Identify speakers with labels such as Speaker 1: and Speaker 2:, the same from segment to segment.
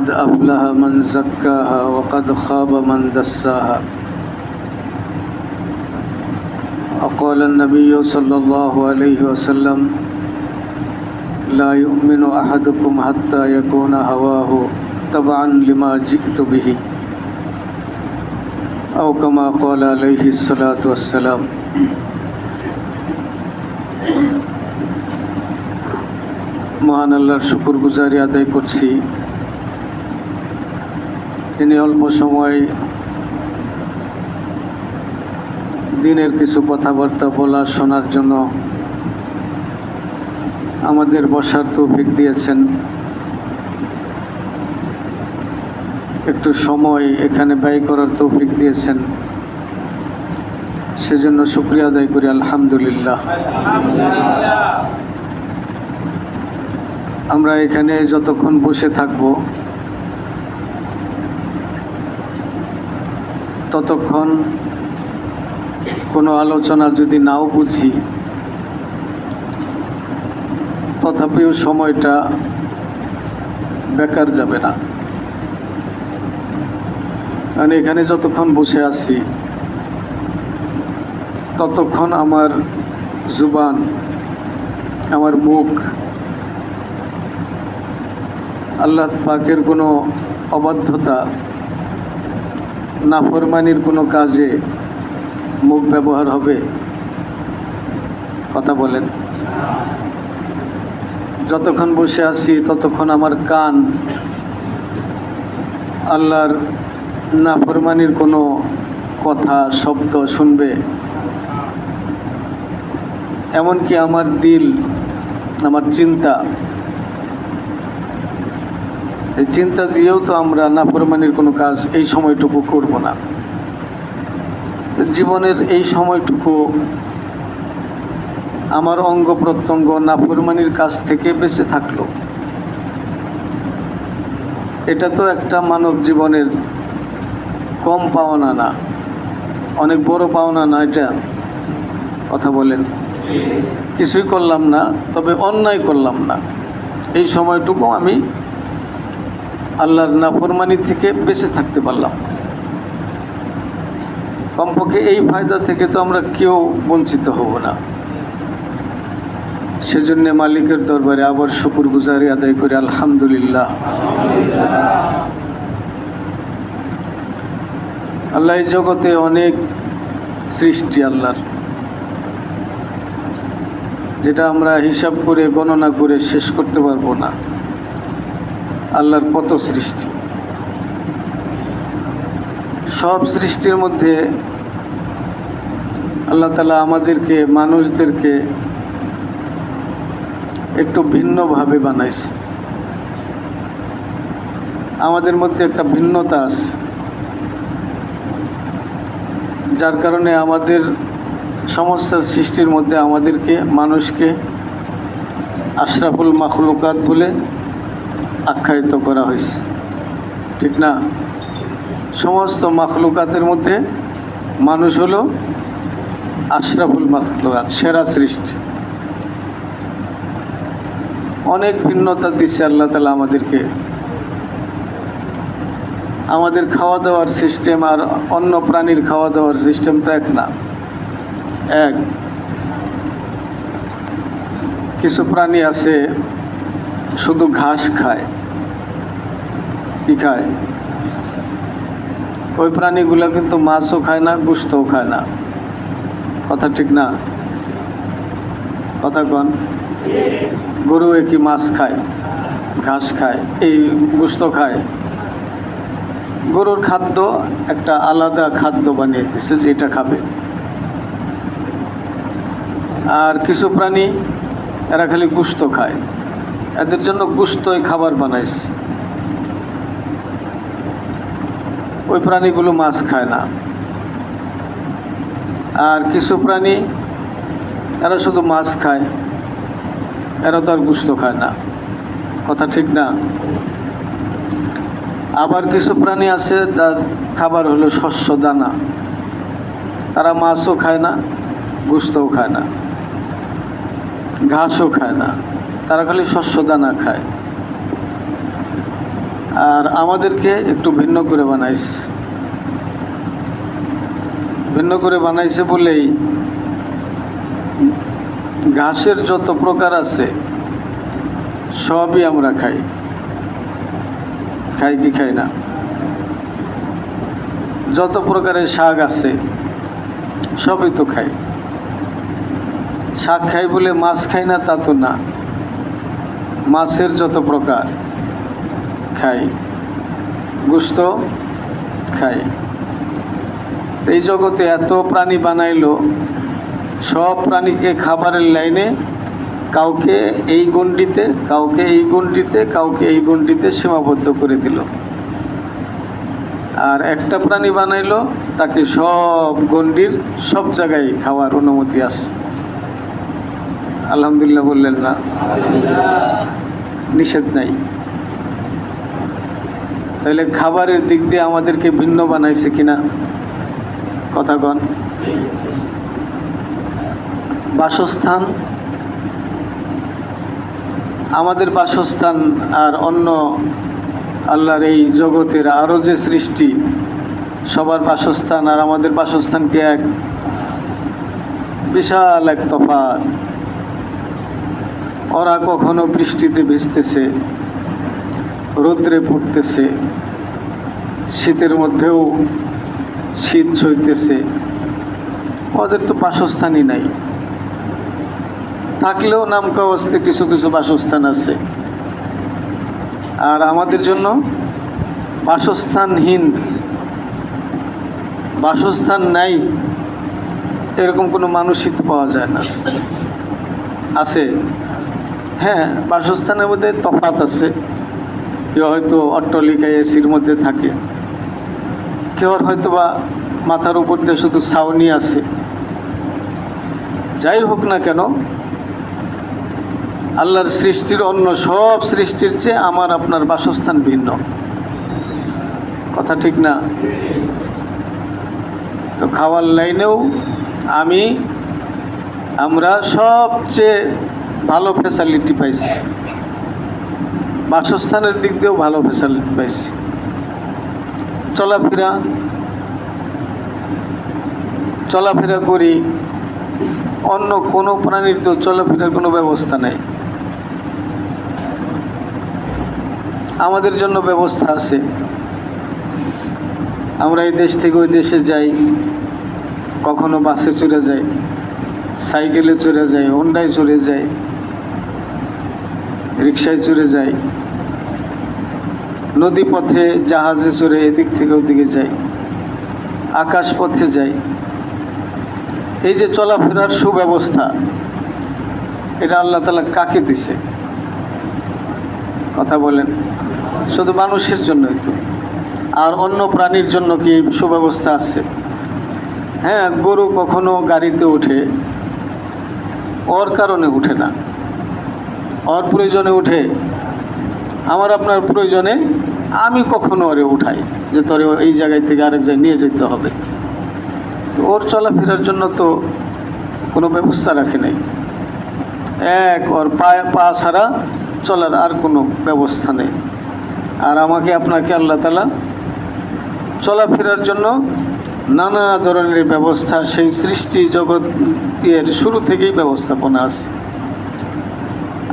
Speaker 1: قد أفلح من زكاها وقد خاب من دساها وقال النبي صلى الله عليه وسلم لا يؤمن أحدكم حتى يكون هواه تبعا لما جئت به أو كما قال عليه الصلاة والسلام মহান আল্লাহর শুকরগুজারি আদায় করছি তিনি অল্প সময় দিনের কিছু কথাবার্তা বলা শোনার জন্য আমাদের বসার তৌফিক দিয়েছেন একটু সময় এখানে ব্যয় করার তৌফিক দিয়েছেন সেজন্য শুকরিয়া আদায় করি আলহামদুলিল্লাহ আমরা এখানে যতক্ষণ বসে থাকব ততক্ষণ কোনো আলোচনা যদি নাও বুঝি তথাপিও সময়টা বেকার যাবে না। আমি এখানে যতক্ষণ বসে আছি ততক্ষণ আমার জুবান, আমার মুখ আল্লাহ পাকের কোনো অবাধ্যতা, নাফরমানির কোনো কাজে মুখ ব্যবহার হবে? কথা বলেন। যতক্ষণ বসে আছি ততক্ষণ আমার কান আল্লাহর নাফরমানির কোনো কথা, শব্দ শুনবে, এমনকি আমার দিল, আমার চিন্তা, এই চিন্তা দিয়েও তো আমরা নাফরমানির কোনো কাজ এই সময়টুকু করব না। জীবনের এই সময়টুকু আমার অঙ্গ প্রত্যঙ্গ নাফরমানির কাছ থেকে বেঁচে থাকলো, এটা তো একটা মানব জীবনের কম পাওনা না, অনেক বড় পাওনা না এটা? কথা বলেন। কিছুই করলাম না, তবে অন্যায় করলাম না, এই সময়টুকু আমি আল্লাহর নাফরমানি থেকে বেঁচে থাকতে পারলাম। কমপক্ষে এই ফায়দা থেকে তো আমরা কেউ বঞ্চিত হব না। সেজন্য মালিকের দরবারে আবার শুকরগুজারি আদায় করি আলহামদুলিল্লাহ। আল্লাহ এই জগতে অনেক সৃষ্টি আল্লাহর, যেটা আমরা হিসাব করে গণনা করে শেষ করতে পারবো না। আল্লাহর কত সৃষ্টি, সব সৃষ্টির মধ্যে আল্লাহ তাআলা আমাদেরকে, মানুষদেরকে একটু ভিন্নভাবে বানাইছে। আমাদের মধ্যে একটা ভিন্নতা আছে, যার কারণে আমাদের সমস্ত সৃষ্টির মধ্যে আমাদেরকে, মানুষকে আশরাফুল মাখলুকাত বলে আখ্যায়িত করা হয়েছে, ঠিক না? সমস্ত মাখলুকাতের মধ্যে মানুষ হলো আশরাফুল মাখলুকাত, সেরা সৃষ্টি। অনেক ভিন্নতা দিচ্ছে আল্লাহ তাআলা আমাদেরকে। আমাদের খাওয়া দাওয়ার সিস্টেম আর অন্য প্রাণীর খাওয়া দাওয়ার সিস্টেম তো এক না। এক, কিছু প্রাণী আছে শুধু ঘাস খায়। কি খায়? ওই প্রাণীগুলো কিন্তু মাছও খায় না, গোশতও খায় না। কথা ঠিক না? কথা কন। গরু কি মাছ খায়, ঘাস খায়, এই গোশত খায়? গরুর খাদ্য একটা আলাদা খাদ্য বানিয়ে দিচ্ছে যে এটা খাবে। আর কিছু প্রাণী এরা খালি গোশত খায়, এদের জন্য গোশতই খাবার বানাইছে। ওই প্রাণীগুলো মাছ খায় না। আর কিছু প্রাণী এরা শুধু মাছ খায়, এরা তো আর গোশত খায় না। কথা ঠিক না? আবার কিছু প্রাণী আছে তার খাবার হলো শস্য দানা, তারা মাছও খায় না, গোশতও খায় না, ঘাসও খায় না, তারা খালি শস্য দানা খায়। আর আমাদেরকে একটু ভিন্ন করে বানাইছে। ভিন্ন করে বানাইছে বলেই ঘাসের যত প্রকার আছে সবই আমরা খাই। খাই কি খাই না? যত প্রকারের শাক আছে সবই তো খাই। শাক খাই বলে মাছ খাই না তা তো না। মাছের যত প্রকার খাই, গোশত খাই। এই জগতে এত প্রাণী বানাইলো, সব প্রাণীকে খাবারের লাইনে কাউকে এই গণ্ডিতে, কাউকে এই গণ্ডিতে, কাউকে এই গণ্ডিতে সীমাবদ্ধ করে দিল। আর একটা প্রাণী বানাইলো, তাকে সব গণ্ডির সব জায়গায় খাওয়ার অনুমতি আছে। আলহামদুলিল্লাহ বললেন না? নিষেধ নাই। তাহলে খাবারের দিক দিয়ে আমাদেরকে ভিন্ন বানাইছে কিনা? কথা কন। বাসস্থান, আমাদের বাসস্থান আর অন্য আল্লাহর এই জগতের আরও যে সৃষ্টি, সবার বাসস্থান আর আমাদের বাসস্থানকে এক বিশাল এক তফাৎ। ওরা কখনো বৃষ্টিতে ভিজতেছে, রৌদ্রে পড়তেছে, শীতের মধ্যেও শীত সইতেছে। ওদের তো বাসস্থানই নাই। থাকলেও নামকা অবস্থায় কিছু কিছু বাসস্থান আছে। আর আমাদের জন্য বাসস্থানহীন, বাসস্থান নাই এরকম কোনো মানুষই তো পাওয়া যায় না। আছে? হ্যাঁ, বাসস্থানের মধ্যে তফাৎ আছে। কেউ হয়তো অট্টালিকায় এসির মধ্যে থাকে, কেউ হয়তো বা মাথার উপর দিয়ে শুধু ছাউনি আছে। যাই হোক না কেন, আল্লাহর সৃষ্টির অন্য সব সৃষ্টির চেয়ে আমার আপনার বাসস্থান ভিন্ন। কথা ঠিক না? তো খাওয়ার লাইনেও আমরা সবচেয়ে ভালো ফ্যাসিলিটি পাইছি। বাসস্থানের দিক দিয়েও ভালো ফ্যাসিলিটি পাইছি। চলাফেরা করি, অন্য কোনো প্রাণীর তো চলাফেরার কোনো ব্যবস্থা নেই। আমাদের জন্য ব্যবস্থা আছে। আমরা এই দেশ থেকে ওই দেশে যাই, কখনো বাসে চড়ে যাই, সাইকেলে চড়ে যাই, হোন্ডায় চড়ে যাই, রিক্সায় চড়ে যাই, নদী পথে জাহাজে চড়ে এদিক থেকে ওদিকে যাই, আকাশ পথে যাই। এই যে চলাফেরার সুব্যবস্থা, এটা আল্লাহ তাআলা কাকে দিছে? কথা বলেন। শুধু মানুষের জন্যই তো? আর অন্য প্রাণীর জন্য কি সুব্যবস্থা আছে? হ্যাঁ, গরু কখনো গাড়িতে ওঠে, ওর কারণে উঠে না, ওর প্রয়োজনে উঠে। আমার আপনার প্রয়োজনে আমি কখনো ওরে উঠাই যে তোরে এই জায়গায় থেকে আরেক জায়গায় নিয়ে যেতে হবে। তো ওর চলাফেরার জন্য তো কোনো ব্যবস্থা রাখে নাই। ওর পা ছাড়া চলার আর কোনো ব্যবস্থা নেই। আর আমাকে আপনাকে আল্লাহ তাআলা চলাফেরার জন্য নানা ধরনের ব্যবস্থা সেই সৃষ্টি জগতের শুরু থেকেই ব্যবস্থাপনা আছে।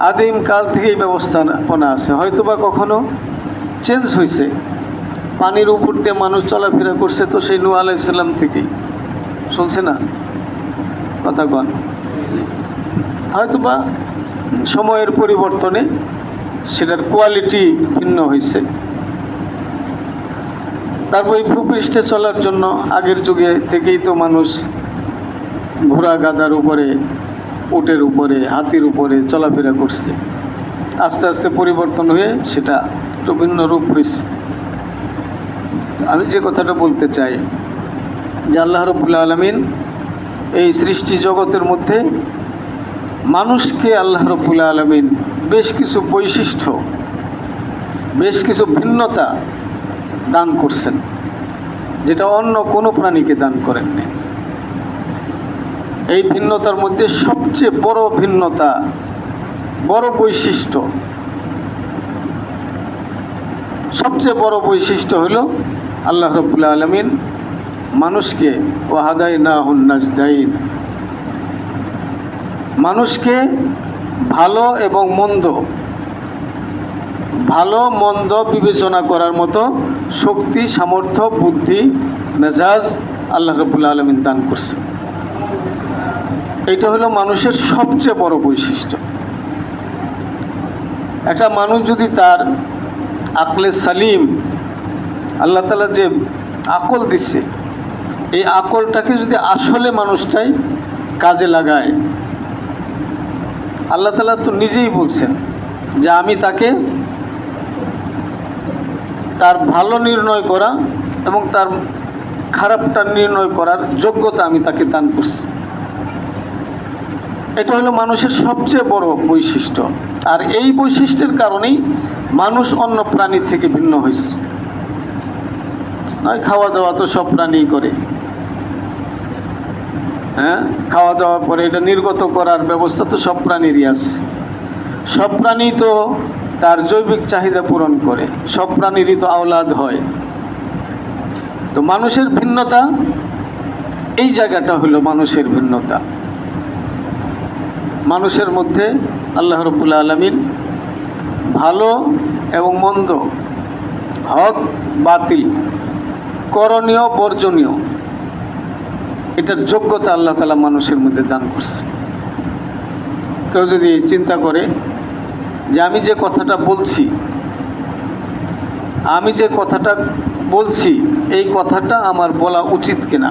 Speaker 1: আদিম কাল থেকেই ব্যবস্থাপনা আছে। হয়তোবা কখনো চেঞ্জ হয়েছে। পানির উপর দিয়ে মানুষ চলাফেরা করছে তো সেই নূহ আলাইহিস সালাম থেকেই, শুনছে না? কথা কন। হয়তোবা সময়ের পরিবর্তনে সেটার কোয়ালিটি ভিন্ন হয়েছে। তারপর এই ভূপৃষ্ঠে চলার জন্য আগের যুগে থেকেই তো মানুষ ঘোড়া গাধার উপরে, উটের উপরে, হাতির উপরে চলাফেরা করছে। আস্তে আস্তে পরিবর্তন হয়ে সেটা একটু ভিন্ন রূপ হয়েছে। আমি যে কথাটা বলতে চাই যে আল্লাহ রাব্বুল আলামিন এই সৃষ্টি জগতের মধ্যে মানুষকে আল্লাহ রাব্বুল আলামিন বেশ কিছু বৈশিষ্ট্য, বেশ কিছু ভিন্নতা দান করছেন, যেটা অন্য কোনো প্রাণীকে দান করেননি। এই ভিন্নতার মধ্যে সবচেয়ে বড় ভিন্নতা, বড় বৈশিষ্ট্য, সবচেয়ে বড় বৈশিষ্ট্য হলো আল্লাহ রাব্বুল আলামিন মানুষকে ওয়াহাদাইনাহুন নাজদাইন, মানুষকে ভালো এবং মন্দ, ভালো মন্দ বিবেচনা করার মতো শক্তি, সামর্থ্য, বুদ্ধি, মেজাজ আল্লাহ রাব্বুল আলামিন দান করছে। এটা হলো মানুষের সবচেয়ে বড় বৈশিষ্ট্য। একটা মানুষ যদি তার আকলে সালিম, আল্লাহ তাআলা যে আকল দিচ্ছে, এই আকলটাকে যদি আসলে মানুষটাই কাজে লাগায়, আল্লাহ তাআলা তো নিজেই বলছেন যে আমি তাকে তার ভালো নির্ণয় করা এবং তার খারাপটা নির্ণয় করার যোগ্যতা আমি তাকে দান করছি। এটা হলো মানুষের সবচেয়ে বড় বৈশিষ্ট্য। আর এই বৈশিষ্ট্যের কারণেই মানুষ অন্য প্রাণীর থেকে ভিন্ন হয়েছে। নয় খাওয়া দাওয়া তো সব প্রাণীই করে, হ্যাঁ, খাওয়া দাওয়ার পরে এটা নির্গত করার ব্যবস্থা তো সব প্রাণীরই আছে। সব প্রাণী তো তার জৈবিক চাহিদা পূরণ করে, সব প্রাণীরই তো আওলাদ হয়। তো মানুষের ভিন্নতা, এই জায়গাটা হলো মানুষের ভিন্নতা। মানুষের মধ্যে আল্লাহ রাব্বুল আলামিন ভালো এবং মন্দ, হক বাতিল, করণীয় বর্জনীয়, এটার যোগ্যতা আল্লাহ তাআলা মানুষের মধ্যে দান করছে। কেউ যদি চিন্তা করে যে আমি যে কথাটা বলছি এই কথাটা আমার বলা উচিত কিনা।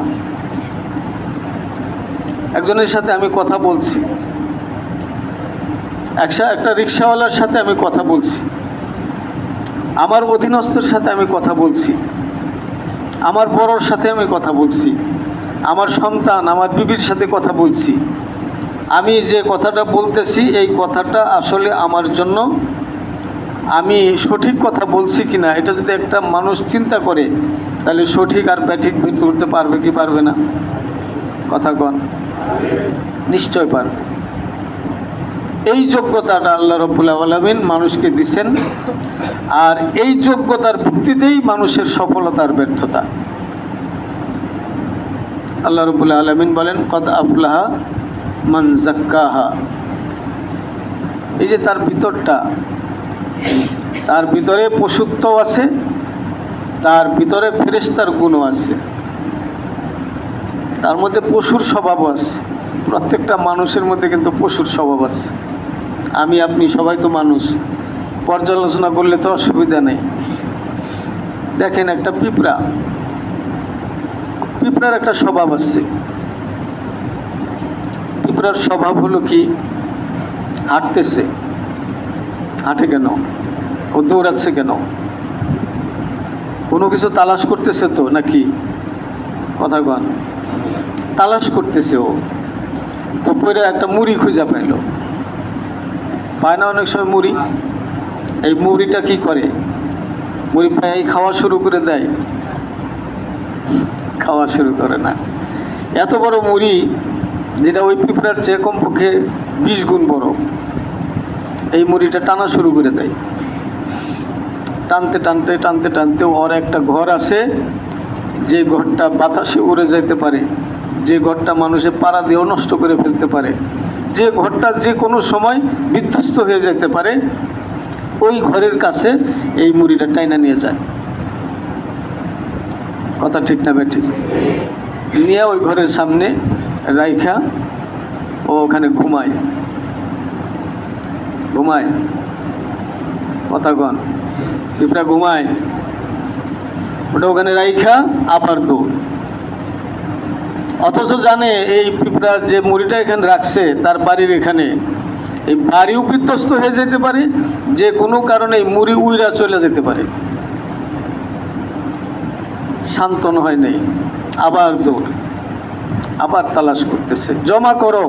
Speaker 1: একজনের সাথে আমি কথা বলছি, একটা রিক্সাওয়ালার সাথে আমি কথা বলছি, আমার অধীনস্থর সাথে আমি কথা বলছি, আমার বড়র সাথে আমি কথা বলছি, আমার সন্তান, আমার বিবির সাথে কথা বলছি। আমি যে কথাটা বলতেছি এই কথাটা আসলে আমার জন্য আমি সঠিক কথা বলছি কিনা, এটা যদি একটা মানুষ চিন্তা করে, তাহলে সঠিক আর ব্যাঠিক বের করতে পারবে কি পারবে না? কথা কন, নিশ্চয় পারবে। এই যোগ্যতাটা আল্লাহ রাব্বুল আলামিন মানুষকে দিচ্ছেন। আর এই যোগ্যতার ভিত্তিতেই মানুষের সফলতার ব্যর্থতা। আল্লাহ রাব্বুল আলামিন বলেন কদ আফলাহা মান যাক্কাহা। এই যে তার ভিতরটা, তার ভিতরে পশুত্ব আছে, তার ভিতরে ফেরেশতার গুণও আছে, তার মধ্যে পশুর স্বভাবও আছে। প্রত্যেকটা মানুষের মধ্যে কিন্তু পশুর স্বভাব আছে। আমি আপনি সবাই তো মানুষ, পর্যালোচনা করলে তো অসুবিধা নেই। দেখেন একটা পিঁপড়ার একটা স্বভাব আছে। পিঁপড়ার স্বভাব হলো কি, হাঁটতেছে, হাঁটে কেন? ও দৌড়াচ্ছে কেন? কোনো কিছু তালাশ করতেছে তো নাকি? কথা কন, তালাশ করতেছে ও। তো পরে একটা মুড়ি খুঁজে পায় না অনেক সময় মুড়ি। এই মুড়িটা কি করে? মুড়ি পাই খাওয়া শুরু করে দেয়? খাওয়া শুরু করে না। এত বড় মুড়ি যেটা ওই পিঁপড়ার চেয়ে কমপক্ষে 20 গুণ বড়, এই মুড়িটা টানা শুরু করে দেয়। টানতে টানতে টানতে টানতে ওর একটা ঘর আছে, যে ঘরটা বাতাসে উড়ে যেতে পারে, যে ঘরটা মানুষে পাড়া দিয়েও নষ্ট করে ফেলতে পারে, যে ঘরটা যে কোনো সময় বিধ্বস্ত হয়ে যেতে পারে, ওই ঘরের কাছে এই মুড়িটা টাইনা নিয়ে যায়। কথা ঠিক না বেঠিক? নিয়ে ওই ঘরের সামনে রাইখা ও ওখানে ঘুমায়। কথা কন, পিঁপড়া ঘুমায়, ওটা ওখানে রাইখা আবার দৌড়। অথচ জানে এই পিঁপড়া যে মুড়িটা এখানে রাখছে তার বাড়ির এখানে, এই বাড়িও বিধ্বস্ত হয়ে যেতে পারে, যে কোনো কারণে এই মুড়ি উইরা চলে যেতে পারে। শান্তন হয় নাই, আবার দৌড়, আবার তালাশ করতেছে। জমা করো,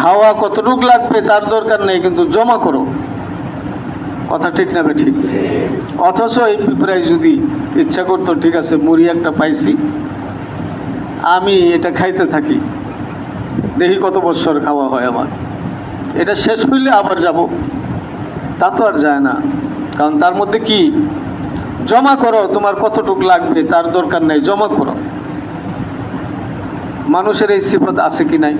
Speaker 1: খাওয়া কতটুক লাগবে তার দরকার নেই, কিন্তু জমা করো। কথা ঠিক না ঠিক? অথচ এই পিঁপড়ায় যদি ইচ্ছা করতো, ঠিক আছে মুড়ি একটা পাইছি, আমি এটা খাইতে থাকি, দেখি কত বছর খাওয়া হয় আমার, এটা শেষ হইলে আবার যাব, তা তো আর যায় না। কারণ তার মধ্যে কি জমা করো, তোমার কতটুকু লাগবে তার দরকার নেই, জমা করো। মানুষের এই সিফত আছে কি নাই?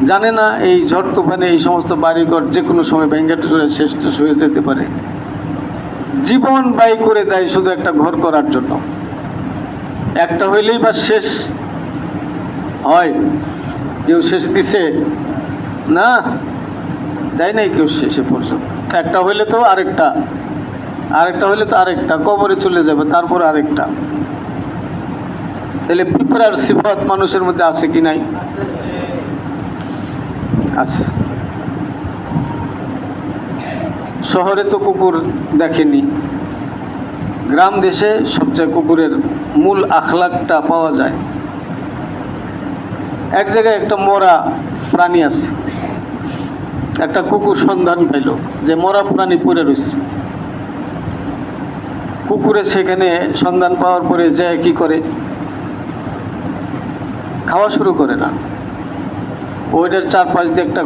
Speaker 1: জানে না এই ঝড় তুফানে এই সমস্ত বাড়িঘর যে কোনো সময় ভেঙে চলে শেষ হয়ে যেতে পারে। জীবন ব্যয় করে দেয় শুধু একটা ঘর করার জন্য। একটা হইলেই বা শেষ হয়? কেউ শেষ দিছে না, দেয় নাই কেউ শেষে পর্যন্ত। একটা হইলে তো আরেকটা, আরেকটা হইলে তো আরেকটা, কবরে চলে যাবে, তারপর আরেকটা। তাহলে পিঁপড়ার সিফত মানুষের মধ্যে আছে কি নাই? আছে। শহরে তো কুকুর দেখেনি, গ্রাম দেশে সবচেয়ে কুকুরের মূল আখলাকটা পাওয়া যায়। এক জায়গায় একটা মরা প্রাণী আছে, একটা কুকুর সন্ধান পাইল যে মরা প্রাণী পড়ে রয়েছে। কুকুরে সেখানে সন্ধান পাওয়ার পরে যায় কি করে, খাওয়া শুরু করে না, ওইটার চারপাশ দিয়ে একটা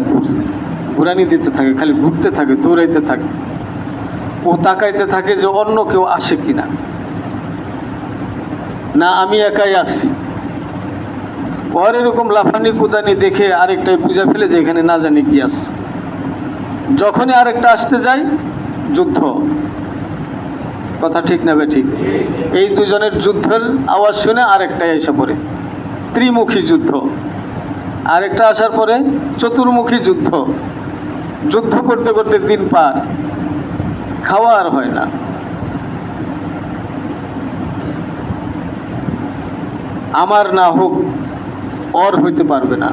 Speaker 1: ঘুরানি দিতে থাকে, খালি ঘুরতে থাকে, দৌড়াইতে থাকে। ও তাকাইতে থাকে যে অন্য কেউ আসে কিনা, না আমি একাই আসছি। ওর এরকম লাফানি কুদানি দেখে আরেকটাই বুঝে ফেলে যে এখানে না জানি কি আছে। যখনই আরেকটা আসতে যায় যুদ্ধ। কথা ঠিক না বেঠিক? এই দুজনের যুদ্ধের আওয়াজ শুনে আরেকটাই এসে পড়ে, ত্রিমুখী যুদ্ধ। আরেকটা আসার পরে চতুর্মুখী যুদ্ধ। যুদ্ধ করতে করতে দিন পার, খাওয়া আর হয় না। আমার না হোক ওর হইতে পারবে না।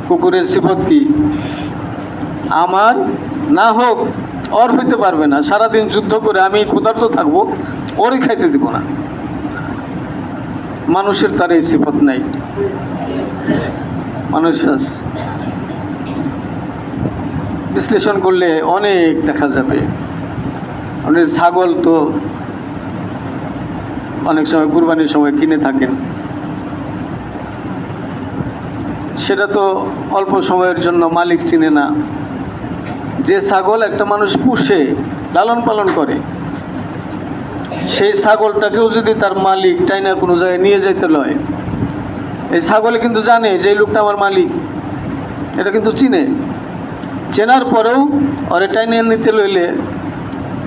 Speaker 1: কুকুরের সিফত কি? আমার না হোক ওর হইতে পারবে না। সারাদিন যুদ্ধ করে আমি ক্ষুধার্ত থাকবো, ওরই খাইতে দিব না। মানুষের তার এই সিফত নাই। মানুষ বিশ্লেষণ করলে অনেক দেখা যাবে। আপনি ছাগল তো অনেক সময় কুরবানির সময় কিনে থাকেন, সেটা তো অল্প সময়ের জন্য মালিক চিনে না। যে ছাগল একটা মানুষ পুষে লালন পালন করে, সেই ছাগলটাকেও যদি তার মালিক টাইনা কোনো জায়গায় নিয়ে যেতে লয়, এই ছাগলে কিন্তু জানে যে এই লোকটা আমার মালিক, এটা কিন্তু চিনে। চেনার পরেও ওরে টাইনে নিতে লইলে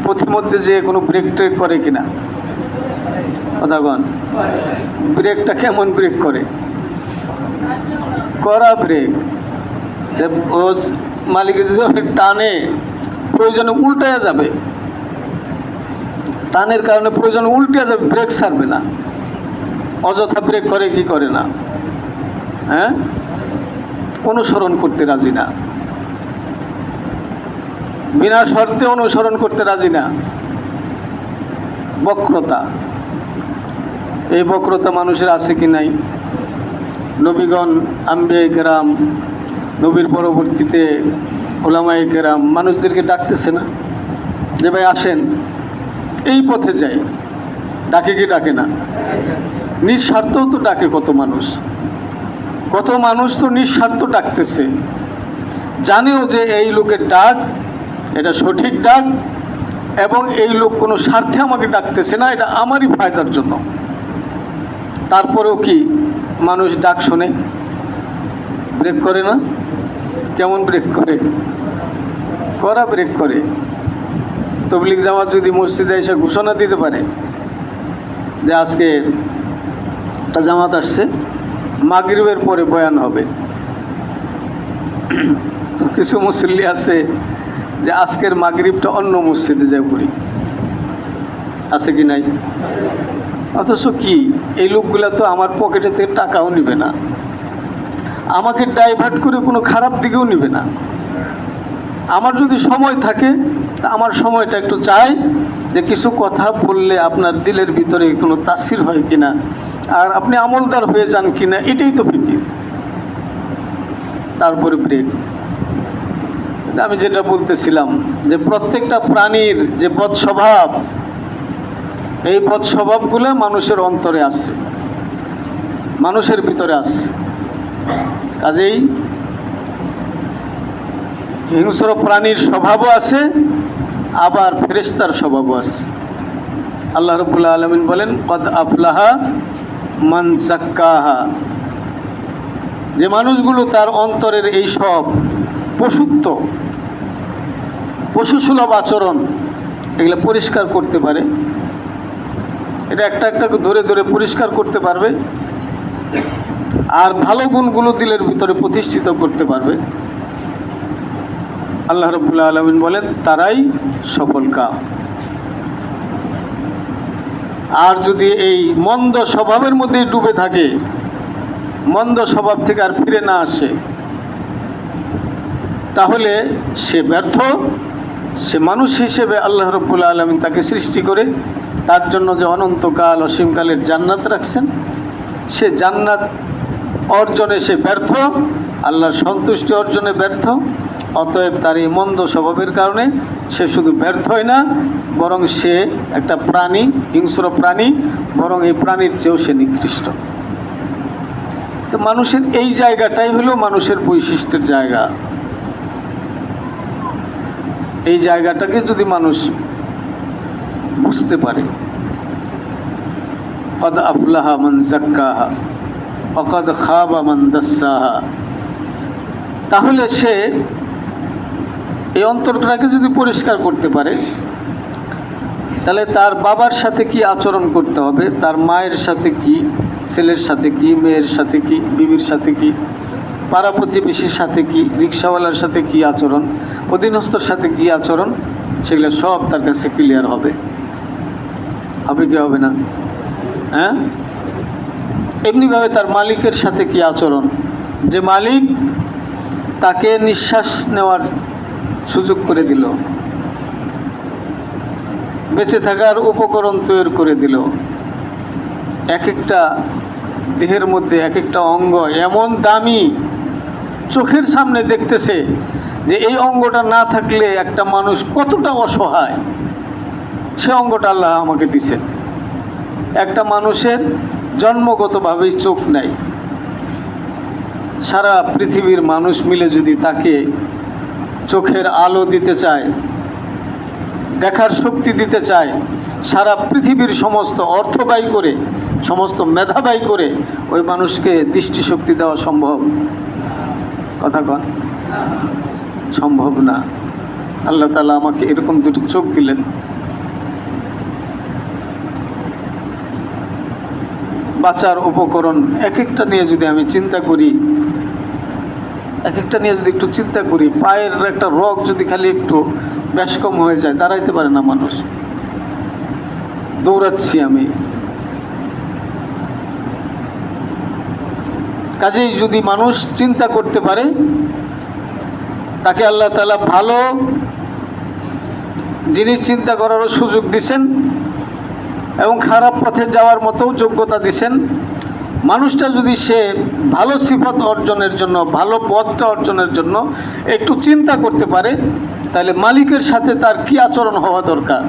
Speaker 1: পথিমধ্যে যে কোনো ব্রেক ট্রেক করে কিনা? কথাগণ, ব্রেকটা কেমন ব্রেক করে? করা ব্রেক। ও মালিকের যদি টানে প্রয়োজনে উল্টায়া যাবে, টানের কারণে প্রয়োজনে উল্টে যাবে, ব্রেক ছাড়বে না। অযথা ব্রেক করে কি করে না? হ্যাঁ, অনুসরণ করতে রাজি না, বিনা শর্তে অনুসরণ করতে রাজি না। বক্রতা, এই বক্রতা মানুষের আছে কি নাই? নবীগণ, আম্বিয়ায়ে কেরাম, নবীর পরবর্তীতে ওলামায়ে কেরাম মানুষদেরকে ডাকতেছে না যে ভাই আসেন এই পথে যাই? ডাকে কি ডাকে না? নিঃস্বার্থও তো ডাকে। কত মানুষ তো নিঃস্বার্থ ডাকতেছে, জানেও যে এই লোকের ডাক এটা সঠিক ডাক, এবং এই লোক কোনো স্বার্থে আমাকে ডাকতেছে না, এটা আমারই ফায়দার জন্য। তারপরেও কি মানুষ ডাক শোনে? ব্রেক করে না? কেমন ব্রেক করে? করা ব্রেক করে। তবলিগ জামাত যদি মসজিদে এসে ঘোষণা দিতে পারে যে আজকে একটা জামাত আসছে, মাগরিবের পরে বয়ান হবে, তো কিছু মুসল্লি আছে যে আজকের মাগরিবটা অন্য মসজিদে যায় পড়ি, আছে কি নাই? অথচ কি এই লোকগুলা তো আমার পকেটে থেকে টাকাও নিবে না, আমাকে ডাইভার্ট করে কোনো খারাপ দিকেও নিবে না। আমার যদি সময় থাকে তা আমার সময়টা একটু চাই যে কিছু কথা বললে আপনার দিলের ভিতরে কোনো তাসির হয় কিনা, আর আপনি আমলদার হয়ে যান কিনা, এটাই তো ফিকির। তারপরে ব্রেক। আমি যেটা বলতেছিলাম যে প্রত্যেকটা প্রাণীর যে বদ স্বভাব, এই বদ স্বভাবগুলো মানুষের অন্তরে আছে, মানুষের ভিতরে আছে। কাজেই হিংস্র প্রাণীর স্বভাবও আছে, আবার ফেরেশতার স্বভাবও আছে। আল্লাহ রাব্বুল আলামিন বলেন, কদ আফলাহা মান যাক্কাহা, যে মানুষগুলো তার অন্তরের এই সব পশুত্ব, পশুসুলভ আচরণ এগুলো পরিষ্কার করতে পারে, এটা একটা একটা ধরে ধরে পরিষ্কার করতে পারবে, আর ভালো গুণগুলো দিলের ভিতরে প্রতিষ্ঠিত করতে পারবে, আল্লাহ রাব্বুল আলামিন বলেন তারাই সফল কাম। আর যদি এই মন্দ স্বভাবের মধ্যে ডুবে থাকে, মন্দ স্বভাব থেকে আর ফিরে না আসে, তাহলে সে ব্যর্থ। সে মানুষ হিসেবে আল্লাহ রাব্বুল আলামিন তাকে সৃষ্টি করে তার জন্য যে অনন্তকাল অসীমকালের জান্নাত রাখছেন, সে জান্নাত অর্জনে সে ব্যর্থ, আল্লাহর সন্তুষ্টি অর্জনে ব্যর্থ। অতএব তার এই মন্দ স্বভাবের কারণে সে শুধু ব্যর্থই না, বরং সে একটা প্রাণী, হিংস্র প্রাণী, বরং এই প্রাণীর চেয়েও সে নিকৃষ্ট। তো মানুষের এই জায়গাটাই হলো মানুষের বৈশিষ্ট্যের জায়গা। এই জায়গাটাকে যদি মানুষ বুঝতে পারে, কদ আফলাহা মান যাক্কাহা ওয়া কদ খাবা মান দাসসাহা, তাহলে সে এই অন্তরটাকে যদি পরিষ্কার করতে পারে, তাহলে তার বাবার সাথে কি আচরণ করতে হবে, তার মায়ের সাথে কি, ছেলের সাথে কি, মেয়ের সাথে কি, বিবির সাথে কি, পাড়া প্রতিবেশীর সাথে কি, রিক্সাওয়ালার সাথে কি আচরণ, অধীনস্থর সাথে কি আচরণ, সেগুলো সব তার কাছে ক্লিয়ার হবে। হবে কি হবে না? হ্যাঁ, এমনিভাবে তার মালিকের সাথে কি আচরণ, যে মালিক তাকে নিঃশ্বাস নেওয়ার সুযোগ করে দিল, বেঁচে থাকার উপকরণ তৈরি করে দিল, এক একটা দেহের মধ্যে এক একটা অঙ্গ এমন দামি, চোখের সামনে দেখতেছে যে এই অঙ্গটা না থাকলে একটা মানুষ কতটা অসহায়, সে অঙ্গটা আল্লাহ আমাকে দিছেন। একটা মানুষের জন্মগতভাবেই চোখ নাই, সারা পৃথিবীর মানুষ মিলে যদি তাকে চোখের আলো দিতে চায়, দেখার শক্তি দিতে চায়, সারা পৃথিবীর সমস্ত অর্থ ব্যয় করে, সমস্ত মেধা ব্যয় করে ওই মানুষকে দৃষ্টিশক্তি দেওয়া সম্ভব? কথা কন, সম্ভব না। আল্লাহ তাআলা আমাকে এরকম দুটি চোখ দিলেন। বাঁচার উপকরণ এক একটা নিয়ে যদি আমি চিন্তা করি, এক একটা নিয়ে যদি একটু চিন্তা করি, পায়ের একটা রগ যদি খালি একটু বেশ কম হয়ে যায়, দাঁড়াইতে পারে না মানুষ, দৌড়াচ্ছি আমি। কাজেই যদি মানুষ চিন্তা করতে পারে, তাকে আল্লাহ তাআলা ভালো জিনিস চিন্তা করারও সুযোগ দিছেন এবং খারাপ পথে যাওয়ার মতো যোগ্যতা দিছেন। মানুষটা যদি সে ভালো সিফত অর্জনের জন্য, ভালো পথটা অর্জনের জন্য একটু চিন্তা করতে পারে, তাহলে মালিকের সাথে তার কি আচরণ হওয়া দরকার,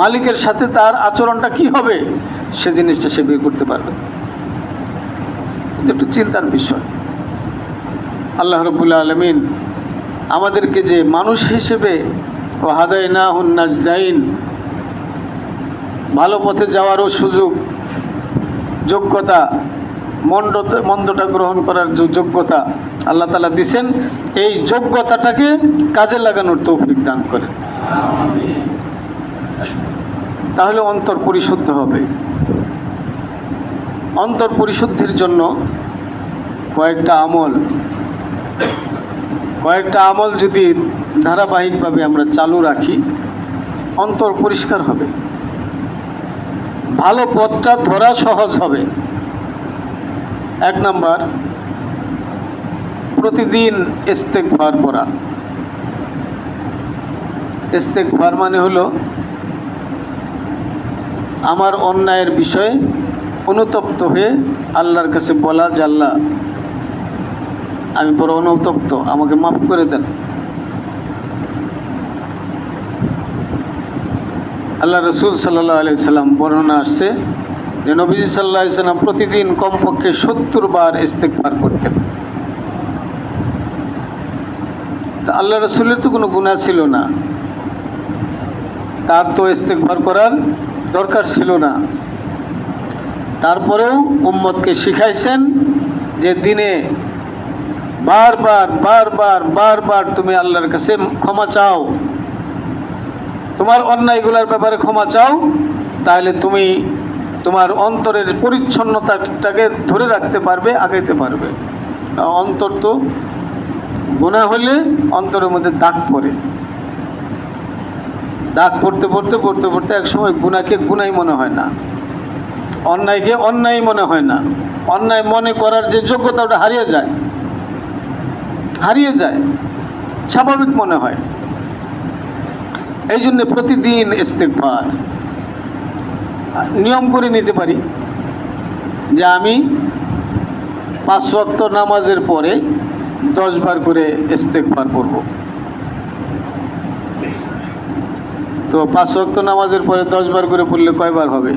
Speaker 1: মালিকের সাথে তার আচরণটা কি হবে, সে জিনিসটা সে বের করতে পারবে। একটু চিন্তার বিষয়। আল্লাহ রাব্বুল আলামিন আমাদেরকে যে মানুষ হিসেবে ওয়া হাদাইনাহুন নাজদাইন, ভালো পথে যাওয়ারও সুযোগ, যোগ্যতা, মন্দটা গ্রহণ করার যে যোগ্যতা আল্লাহ তাআলা দিছেন, এই যোগ্যতাটাকে কাজে লাগানোর তৌফিক দান করেন। তাহলে অন্তর পরিশুদ্ধ হবে। অন্তর পরিশুদ্ধির জন্য কয়েকটা আমল যদি ধারাবাহিকভাবে আমরা চালু রাখি, অন্তর পরিষ্কার হবে, ভালো পথটা ধরা সহজ হবে। এক নাম্বার, প্রতিদিন ইস্তেগফার করা। ইস্তেগফার মানে হলো আমার অন্যায়ের বিষয়ে অনুতপ্ত হয়ে আল্লাহর কাছে বলা যে আল্লাহ, আমি বড় অনুতপ্ত, আমাকে মাফ করে দেন। আল্লাহ রসুল সাল্লাল্লাহু আলাইহি সাল্লাম বর্ণনা আসছে যে নবীজি সাল্লাল্লাহু আলাইহি সাল্লাম প্রতিদিন কমপক্ষে 70 বার ইস্তেগফার করতেন। তা আল্লাহ রাসূলের তো কোনো গুনাহ ছিল না, তার তো ইস্তেগফার করার দরকার ছিল না। তারপরেও উম্মতকে শিখাইছেন যে দিনে বারবার বারবার বারবার তুমি আল্লাহর কাছে ক্ষমা চাও, তোমার অন্যায়গুলোর ব্যাপারে ক্ষমা চাও, তাহলে তুমি তোমার অন্তরের পরিচ্ছন্নতাটাকে ধরে রাখতে পারবে, আগাইতে পারবে। অন্তর তো গুনাহ হলে অন্তরের মধ্যে দাগ পড়ে, দাগ পড়তে পড়তে পড়তে পড়তে একসময় গুনাহকে গুনাহই মনে হয় না, অন্যায়কে অন্যায় মনে হয় না, অন্যায় মনে করার যে যোগ্যতা ওটা হারিয়ে যায়, হারিয়ে যায়, স্বাভাবিক মনে হয়। এই জন্য প্রতিদিন ইস্তেগফার নিয়ম করে নিতে পারি যে আমি 5 ওয়াক্ত নামাজের পরে 10 বার করে ইস্তেগফার পড়ব। তো 5 ওয়াক্ত নামাজের পরে 10 বার করে পড়লে কয়বার হবে?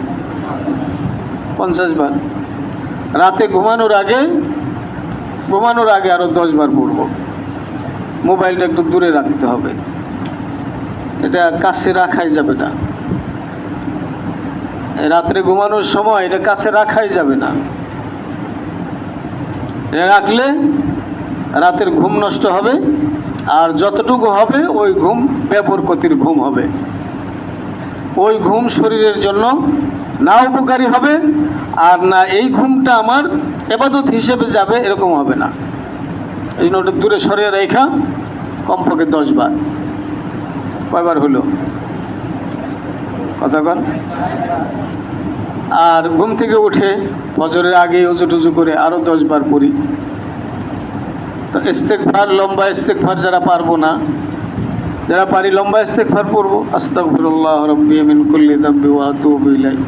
Speaker 1: 50 বার। রাতে ঘুমানোর আগে আরও 10 বার পড়ব। মোবাইলটা একটু দূরে রাখতে হবে, এটা কাছে রাখাই যাবে না। রাত্রে ঘুমানোর সময় এটা কাছে রাখাই যাবে না, রাখলে রাতের ঘুম নষ্ট হবে, আর যতটুকু হবে ওই ঘুম বেবরকতির ঘুম হবে। ওই ঘুম শরীরের জন্য না উপকারী হবে, আর না এই ঘুমটা আমার ইবাদত হিসেবে যাবে, এরকম হবে না। এই জন্য ওটা দূরে সরিয়ে রেখা কমপক্ষে 10 বার। কয়বার হলো কথা বল? আর ঘুম থেকে উঠে ফজরের আগে উজু টুজু করে আরও 10 বার পড়ি। তো ইস্তেগফার, লম্বা ইস্তেগফার যারা পারবো না, যারা পারি লম্বা ইস্তেগফার পড়বো। আস্তাগফিরুল্লাহ রাব্বি মিন কুল্লি যামবি ওয়া আতুবু ইলাইহি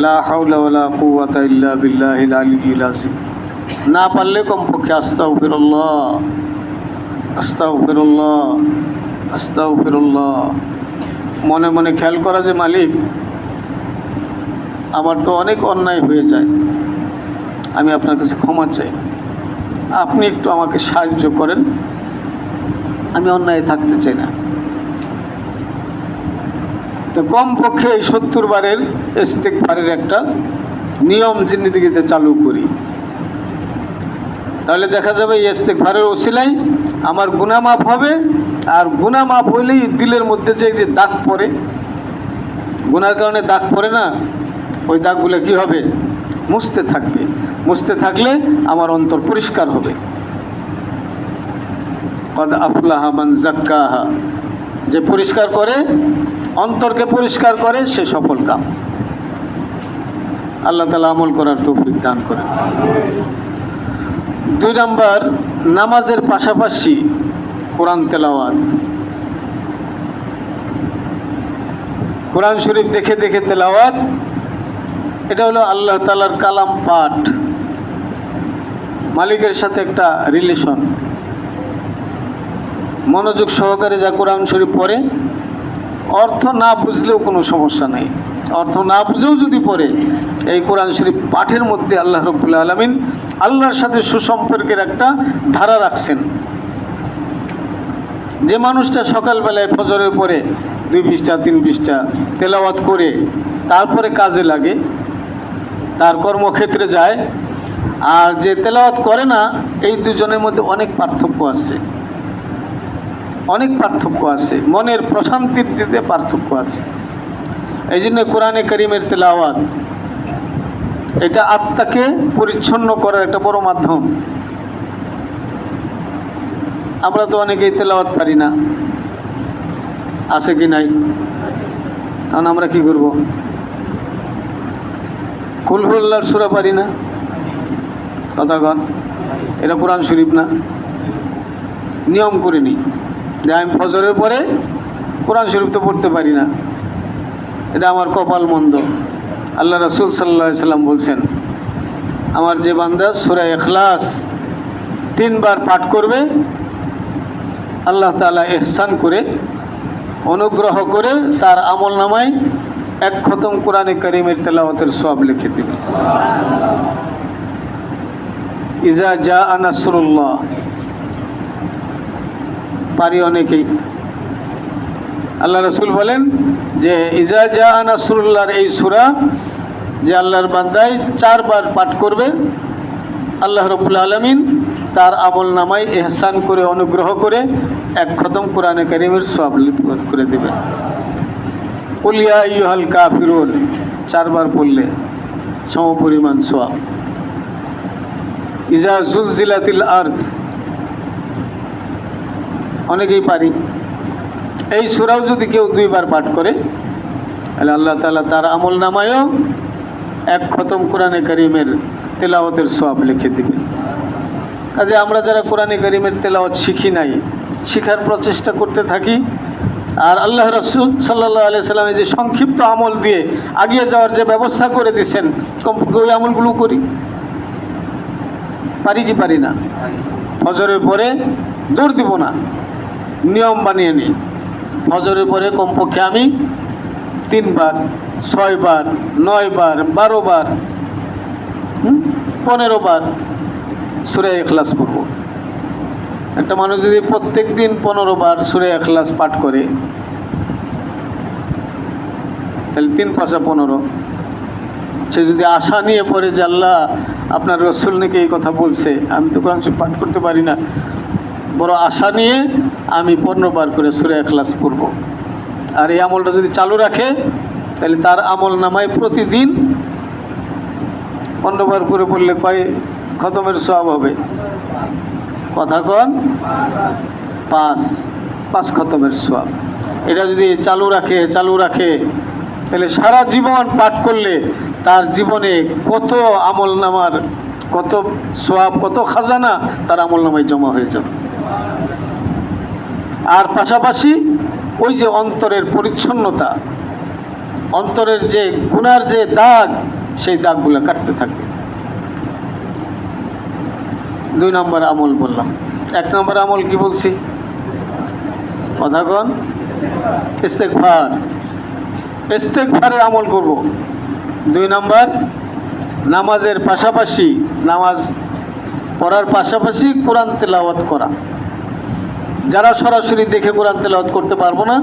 Speaker 1: লা হাওলা ওয়ালা কুওয়াতা ইল্লা বিল্লাহিল আলিয়্যিল আযীম। না পারলে কমপক্ষে আস্তাগফিরুল্লাহ আস্তাগফিরুল্লাহ আস্তাগফিরুল্লাহ মনে মনে খেয়াল করা যে মালিক আমার তো অনেক অন্যায় হয়ে যায়, আমি আপনার কাছে ক্ষমা চাই, আপনি একটু আমাকে সাহায্য করেন, আমি অন্যায় থাকতে চাই না। তো কমপক্ষে এই 70 বারের ইস্তেগফারের একটা নিয়ম জিন্দেগিতে চালু করি, তাহলে দেখা যাবে এই ইস্তেগফারের ওসিলায় আমার গুনাহ মাফ হবে। আর গুনাহ মাফ হইলেই দিলের মধ্যে যে দাগ পড়ে, গুনার কারণে দাগ পড়ে না, ওই দাগগুলো কি হবে? মুছতে থাকবে। মুছতে থাকলে আমার অন্তর পরিষ্কার হবে। কদ আফলাহা মান যাক্কাহা, যে পরিষ্কার করে, অন্তরকে পরিষ্কার করে, সে সফল কাম। আল্লাহ তাআলা আমল করার তৌফিক দান করেন। 2 নম্বর, নামাজের পাশাপাশি কোরআন তেলাওয়াত। কোরআন শরীফ দেখে দেখে তেলাওয়াত, এটা হলো আল্লাহ তাআলার কালাম পাঠ, মালিকের সাথে একটা রিলেশন। মনোযোগ সহকারে যা কোরআন শরীফ পড়ে, অর্থ না বুঝলেও কোনো সমস্যা নেই, অর্থ না বুঝেও যদি পড়ে, এই কোরআন শরীফ পাঠের মধ্যে আল্লাহ রাব্বুল আলামিন আল্লাহর সাথে সুসম্পর্কের একটা ধারা রাখছেন। যে মানুষটা সকালবেলায় ফজরের পরে 2 পৃষ্ঠা 3 পৃষ্ঠা তেলাওয়াত করে তারপরে কাজে লাগে, তার কর্মক্ষেত্রে যায়, আর যে তেলাওয়াত করে না, এই দুজনের মধ্যে অনেক পার্থক্য আছে, অনেক পার্থক্য আছে, মনের প্রশান্তির দিতে পার্থক্য আছে। এই জন্য কোরআনে কারীমের তেলাওয়াত এটা আত্মাকে পরিচ্ছন্ন করার একটা বড় মাধ্যম। আমরা তো অনেকেই তেলাওয়াত পারি না, আছে কি নাই? কারণ আমরা কি করব? কুল হুয়াল্লাহর সূরা পারি না, কথা কন, এটা কোরআন শরীফ না। নিয়ম করে নিই যে আমি ফজরের পরে কোরআন শরীফ তো পড়তে পারি না, এটা আমার কপাল মন্দ। আল্লাহ রাসূল সাল্লাল্লাহু আলাইহি সাল্লাম বলছেন, আমার যে বান্দা সূরা ইখলাস 3 বার পাঠ করবে, আল্লাহ তাআলা ইহসান করে, অনুগ্রহ করে তার আমলনামায় 1 খতম কোরআনে কারীমের তেলাওয়াতের সওয়াব লিখে দিবেন। ইজা জাআ নাসরুল্লাহ, পারি অনেকেই। আল্লাহ রসুল বলেন যে ইজা জা নাসরুল্লাহর এই সূরা যে আল্লাহর বান্দায় 4 বার পাঠ করবে, আল্লাহ রাব্বুল আলামিন তার আমল নামায় ইহসান করে অনুগ্রহ করে 1 খতম কোরআনে কারীমের সওয়াব লিপিবদ্ধ করে দেবেন। কুল ইয়া আইয়ুহাল কাফিরুন 4 বার পড়লে সমপরিমাণ সওয়াব। ইজা জুলজিলাতিল আরদ অনেকেই পারি। এই সূরাও যদি কেউ 2 বার পাঠ করে তাহলে আল্লাহ তাআলা তার আমল নামায়ও 1 খতম কোরআনে কারীমের তেলাওয়াতের সওয়াব লিখে দিবেন। কাজে আমরা যারা কোরআনে কারীমের তেলাওয়াত শিখি নাই, শিখার প্রচেষ্টা করতে থাকি। আর আল্লাহ রাসূল সাল্লাল্লাহু আলাইহি সাল্লামের যে সংক্ষিপ্ত আমল দিয়ে এগিয়ে যাওয়ার যে ব্যবস্থা করে দিয়েছেন, কমপক্ষে ওই আমলগুলো করি। পারি কি পারি না? ফজরের পরে দৌড় দিব না, নিয়ম বানিয়ে নিই। ফজরের পরে কমপক্ষে আমি 3 বার, 6 বার, 9 বার, 12 বার, 15 বার সূরা ইখলাস পড়ব। একটা মানুষ যদি প্রত্যেক দিন 15 বার সূরা ইখলাস পাঠ করে তাহলে 3 পাশা 15। সে যদি আশা নিয়ে পড়ে যে আল্লাহ আপনার রসুল নাকি এই কথা বলছে, আমি তো কোরআন শরীফ পাঠ করতে পারি না, বড় আশা নিয়ে আমি 15 বার করে সূরা ইখলাস পড়ব, আর এই আমলটা যদি চালু রাখে তাহলে তার আমল নামায় প্রতিদিন 15 বার করে পড়লে কয় খতমের সওয়াব হবে? কথা কন? 5 খতমের সওয়াব। এটা যদি চালু রাখে তাহলে সারা জীবন পাঠ করলে তার জীবনে কত আমল নামার, কত সওয়াব, কত খাজানা তার আমল নামায় জমা হয়ে যাবে। আর পাশাপাশি ওই যে অন্তরের পরিচ্ছন্নতা, অন্তরের যে গুনার যে দাগ, সেই দাগগুলো কাটতে থাকবে। 2 নম্বর আমল বললাম। 1 নম্বর আমল কি বলছি? কথা কন? ইস্তেগফারের আমল করব। 2 নম্বর নামাজের পাশাপাশি, নামাজ পড়ার পাশাপাশি কোরআন তেলাওয়াত করা। যারা সরাসরি দেখে কোরআন তেলাওয়াত করতে পারবো না,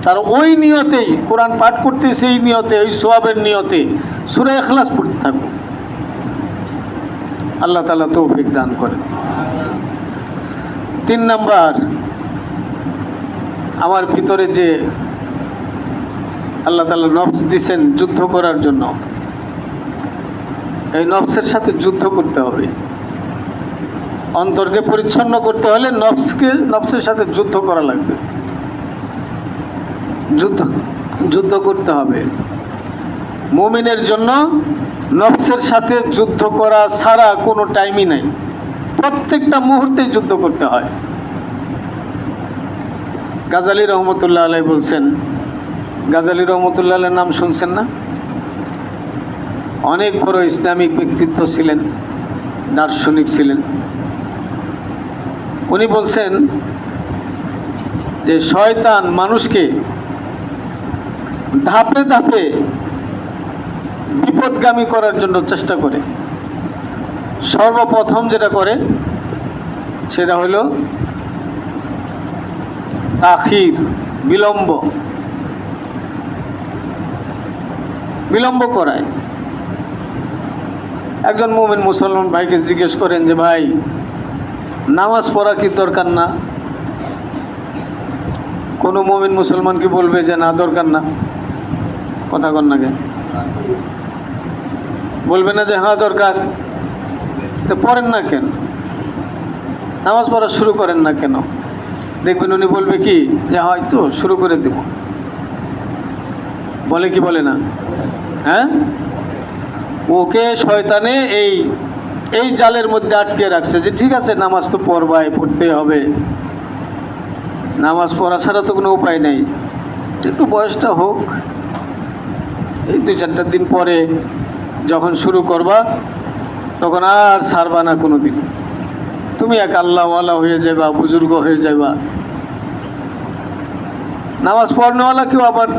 Speaker 1: তারা ওই নিয়তেই কোরআন পাঠ করতে, সেই নিয়তে, ওই সওয়াবের নিয়তে সূরা ইখলাস পড়তে থাকবো। আল্লাহ তাআলা তৌফিক দান করেন। 3 নম্বর, আমার ভিতরে যে আল্লাহ তাআলা নফস দিয়েছেন যুদ্ধ করার জন্য, এই নফসের সাথে যুদ্ধ করতে হবে। অন্তরকে পরিচ্ছন্ন করতে হলে নফসের সাথে যুদ্ধ করা লাগবে, যুদ্ধ করতে হবে। মুমিনের জন্য নফসের সাথে যুদ্ধ করা ছাড়া কোনো টাইমই নাই, প্রত্যেকটা মুহূর্তেই যুদ্ধ করতে হয়। গাজালি রহমতুল্লাহ আলাইহি বলছেন, গাজালি রহমতুল্লাহ আলাইহির নাম শুনছেন না? অনেক বড় ইসলামিক ব্যক্তিত্ব ছিলেন, দার্শনিক ছিলেন। উনি বলছেন যে শয়তান মানুষকে ধাপে ধাপে বিপদগামী করার জন্য চেষ্টা করে। সর্বপ্রথম যেটা করে সেটা হলো তাখির, বিলম্ব করায়। একজন মুমিন মুসলমান ভাইকে জিজ্ঞেস করেন যে ভাই, নামাজ পড়া কি দরকার না? কোনো মুমিন মুসলমান কি বলবে যে না দরকার না? কথা কন না কেন? বলবে না যে হ্যাঁ দরকার? তো পড়েন না কেন? নামাজ পড়া শুরু করেন না কেন? দেখবেন উনি বলবে কি যে হয়তো শুরু করে দেব। বলে কি বলে না? হ্যাঁ, ওকে শয়তানে এই জালের মধ্যে আটকে রাখছে যে ঠিক আছে নামাজ তো পড়বাই, পড়তে হবে, নামাজ পড়া ছাড়া তো কোনো উপায় নেই, একটু বয়সটা হোক, এই 2-4 দিন পরে যখন শুরু করবা তখন আর ছাড়বা না কোনো দিন, তুমি এক আল্লাহওয়ালা হয়ে যাবা, বুজুর্গ হয়ে যাবা। নামাজ পড়নেওয়ালা কেউ আবার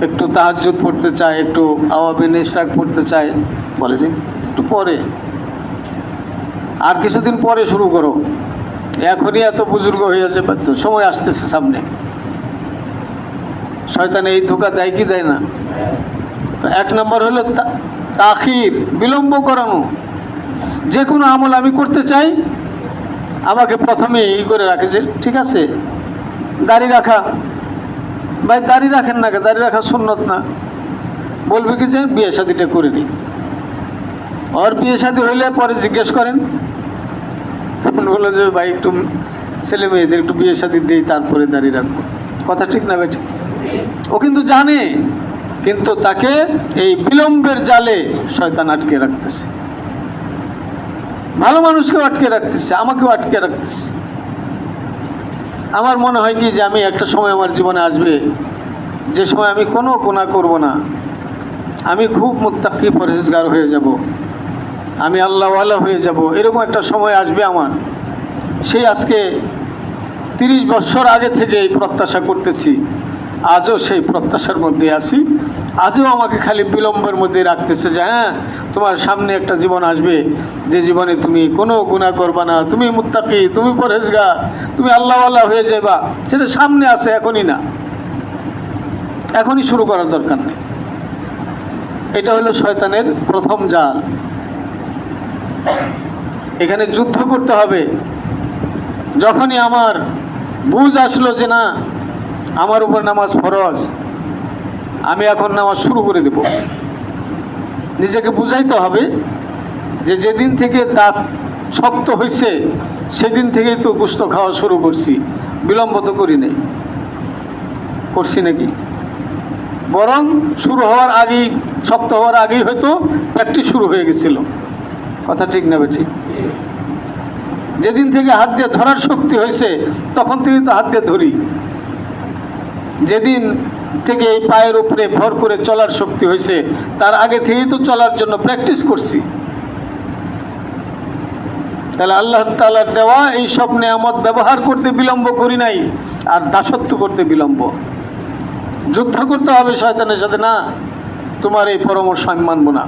Speaker 1: একটু তাহাজ্জুদ পড়তে চায়, একটু আওয়াবিন ইশরাক পড়তে চায়, বলে যে একটু পরে, আর কিছুদিন পরে শুরু করো, এখনই এত বুজুর্গ হয়ে যাবে, তো সময় আসতেছে সামনে। শয়তান এই ধোঁকা দেয় কি দেয় না? তো এক নম্বর হলো তাখির, বিলম্ব করানো। যে কোনো আমল আমি করতে চাই, আমাকে প্রথমে ই করে রাখে যে ঠিক আছে দাড়ি রাখা, ভাই দাড়ি রাখেন না, দাড়ি রাখা সুন্নত না, বলবে কি যে বিয়ে শাদিটা করে নিই। ওর বিয়ে শাদি হইলে পরে জিজ্ঞেস করেন, তখন বললো যে ভাই একটু ছেলে মেয়েদের একটু বিয়ে শাদি দিই, তারপরে দাড়ি রাখবো। কথা ঠিক না বেঠিক? ও কিন্তু জানে, কিন্তু তাকে এই বিলম্বের জালে শয়তান আটকে রাখতেছে। ভালো মানুষকেও আটকে রাখতেছে, আমাকেও আটকে রাখতেছে। আমার মনে হয় কি যে আমি একটা সময় আমার জীবনে আসবে, যে সময় আমি কোনো গুনাহ করব না, আমি খুব মুত্তাকি পরহেজগার হয়ে যাব, আমি আল্লাহওয়ালা হয়ে যাব, এরকম একটা সময় আসবে আমার। সেই আজকে 30 বছর আগে থেকে এই প্রত্যাশা করতেছি, আজও সেই প্রত্যাশার মধ্যে আছি। আজও আমাকে খালি বিলম্বের মধ্যে রাখতেছে যে হ্যাঁ তোমার সামনে একটা জীবন আসবে, যে জীবনে তুমি কোনো গুনাহ করবা না, তুমি মুত্তাকি, তুমি পরহেজগার, তুমি আল্লাহওয়ালা হয়ে যাবা। সেটা সামনে আছে, এখনই না, এখনই শুরু করার দরকার নেই। এটা হলো শয়তানের প্রথম জাল। এখানে যুদ্ধ করতে হবে। যখনই আমার বুঝ আসলো যে না আমার উপর নামাজ ফরজ, আমি এখন নামাজ শুরু করে দেব, নিজেকে বুঝাইতে হবে যে যেদিন থেকে দাঁত শক্ত হয়েছে সেদিন থেকেই তো গোশত খাওয়া শুরু করছি, বিলম্ব তো করি নাই। করছি নাকি? বরং শুরু হওয়ার আগেই, শক্ত হওয়ার আগেই হয়তো প্র্যাকটিস শুরু হয়ে গেছিল। কথা ঠিক না ঠিক? যেদিন থেকে হাত দিয়ে ধরার শক্তি হয়েছে তখন থেকেই তো হাত দিয়ে ধরি। যেদিন থেকে এই পায়ের উপরে ভর করে চলার শক্তি হয়েছে তার আগে থেকেই তো চলার জন্য প্র্যাকটিস করছি। তাহলে আল্লাহ তাআলার দেওয়া এই সব নেয়ামত ব্যবহার করতে বিলম্ব করি নাই, আর দাসত্ব করতে বিলম্ব। যুদ্ধ করতে হবে শয়তানের সাথে, না তোমার এই পরামর্শ আমি মানব না,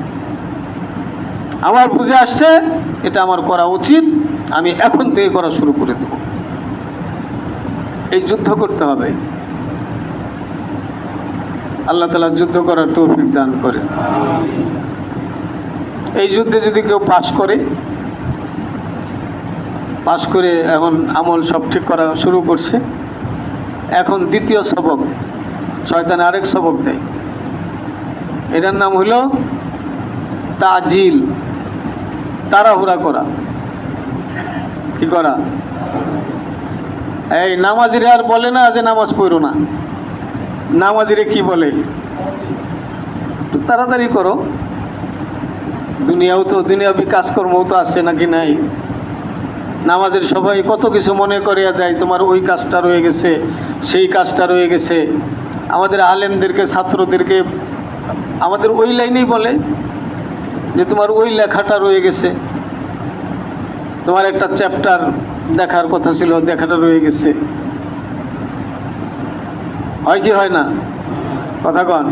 Speaker 1: আমার বুঝে আসছে এটা আমার করা উচিত, আমি এখন থেকে করা শুরু করে দেব। এই যুদ্ধ করতে হবে। আল্লাহ তাআলা যুদ্ধ করার তৌফিক দান করেন। এই যুদ্ধে যদি কেউ পাশ করে এখন আমল সব ঠিক করা শুরু করছে, এখন দ্বিতীয় সবক, শয়তান আরেক সবক দেয়। এটার নাম হলো তাজিল, তাড়াহুড়া করা। কি করা? এই নামাজিরে আর বলে না যে নামাজ পড়ো না, নামাজিরে কি বলে? তাড়াতাড়ি করো, দুনিয়াবি কাজকর্মও তো আছে নাকি নাই? নামাজের সবাই কত কিছু মনে করিয়া দেয়, তোমার ওই কাজটা রয়ে গেছে, সেই কাজটা রয়ে গেছে। আমাদের আলেমদেরকে, ছাত্রদেরকে আমাদের ওই লাইনেই বলে যে তোমার ওই লেখাটা রয়ে গেছে, তোমার একটা চ্যাপ্টার দেখার কথা ছিল, দেখাটা রয়ে গেছে। হয় কি হয় না? কথা কন।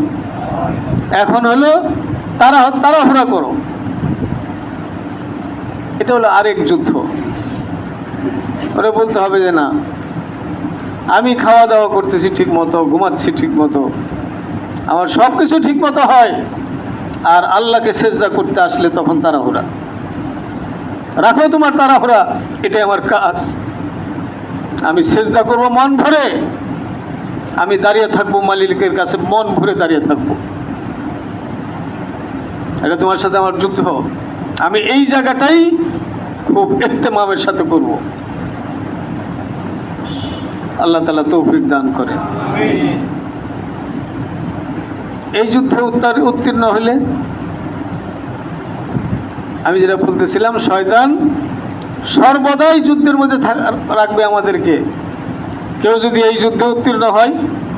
Speaker 1: এখন হলো তাড়াহুড়া করো, এটা হলো আরেক যুদ্ধ। ওরা বলতে হবে যে না আমি খাওয়া দাওয়া করতেছি ঠিক মতো, ঘুমাচ্ছি ঠিক মতো, আমার সব কিছু ঠিক মতো হয়, আর আল্লাহকে সেজদা করতে আসলে তখন তাড়াহুড়া। রাখো তোমার তাড়াহুড়া, এটাই আমার কাজ। আমি সেজদা করব মন ভরে, আমি দাঁড়িয়ে থাকবো মালিকের কাছে, মন ভরে দাঁড়িয়ে থাকবো। এটা তোমার সাথে আমার যুদ্ধ। আমি এই জায়গাটাই খুব ইহতেমামের সাথে করব। আল্লাহ তাআলা তৌফিক দান করেন। এই যুদ্ধে উত্তীর্ণ হলে আমি যেটা বলতেছিলাম, শয়তান সর্বদাই যুদ্ধের মধ্যে রাখবে আমাদেরকে। কেউ যদি এই যুদ্ধে উত্তীর্ণ হয়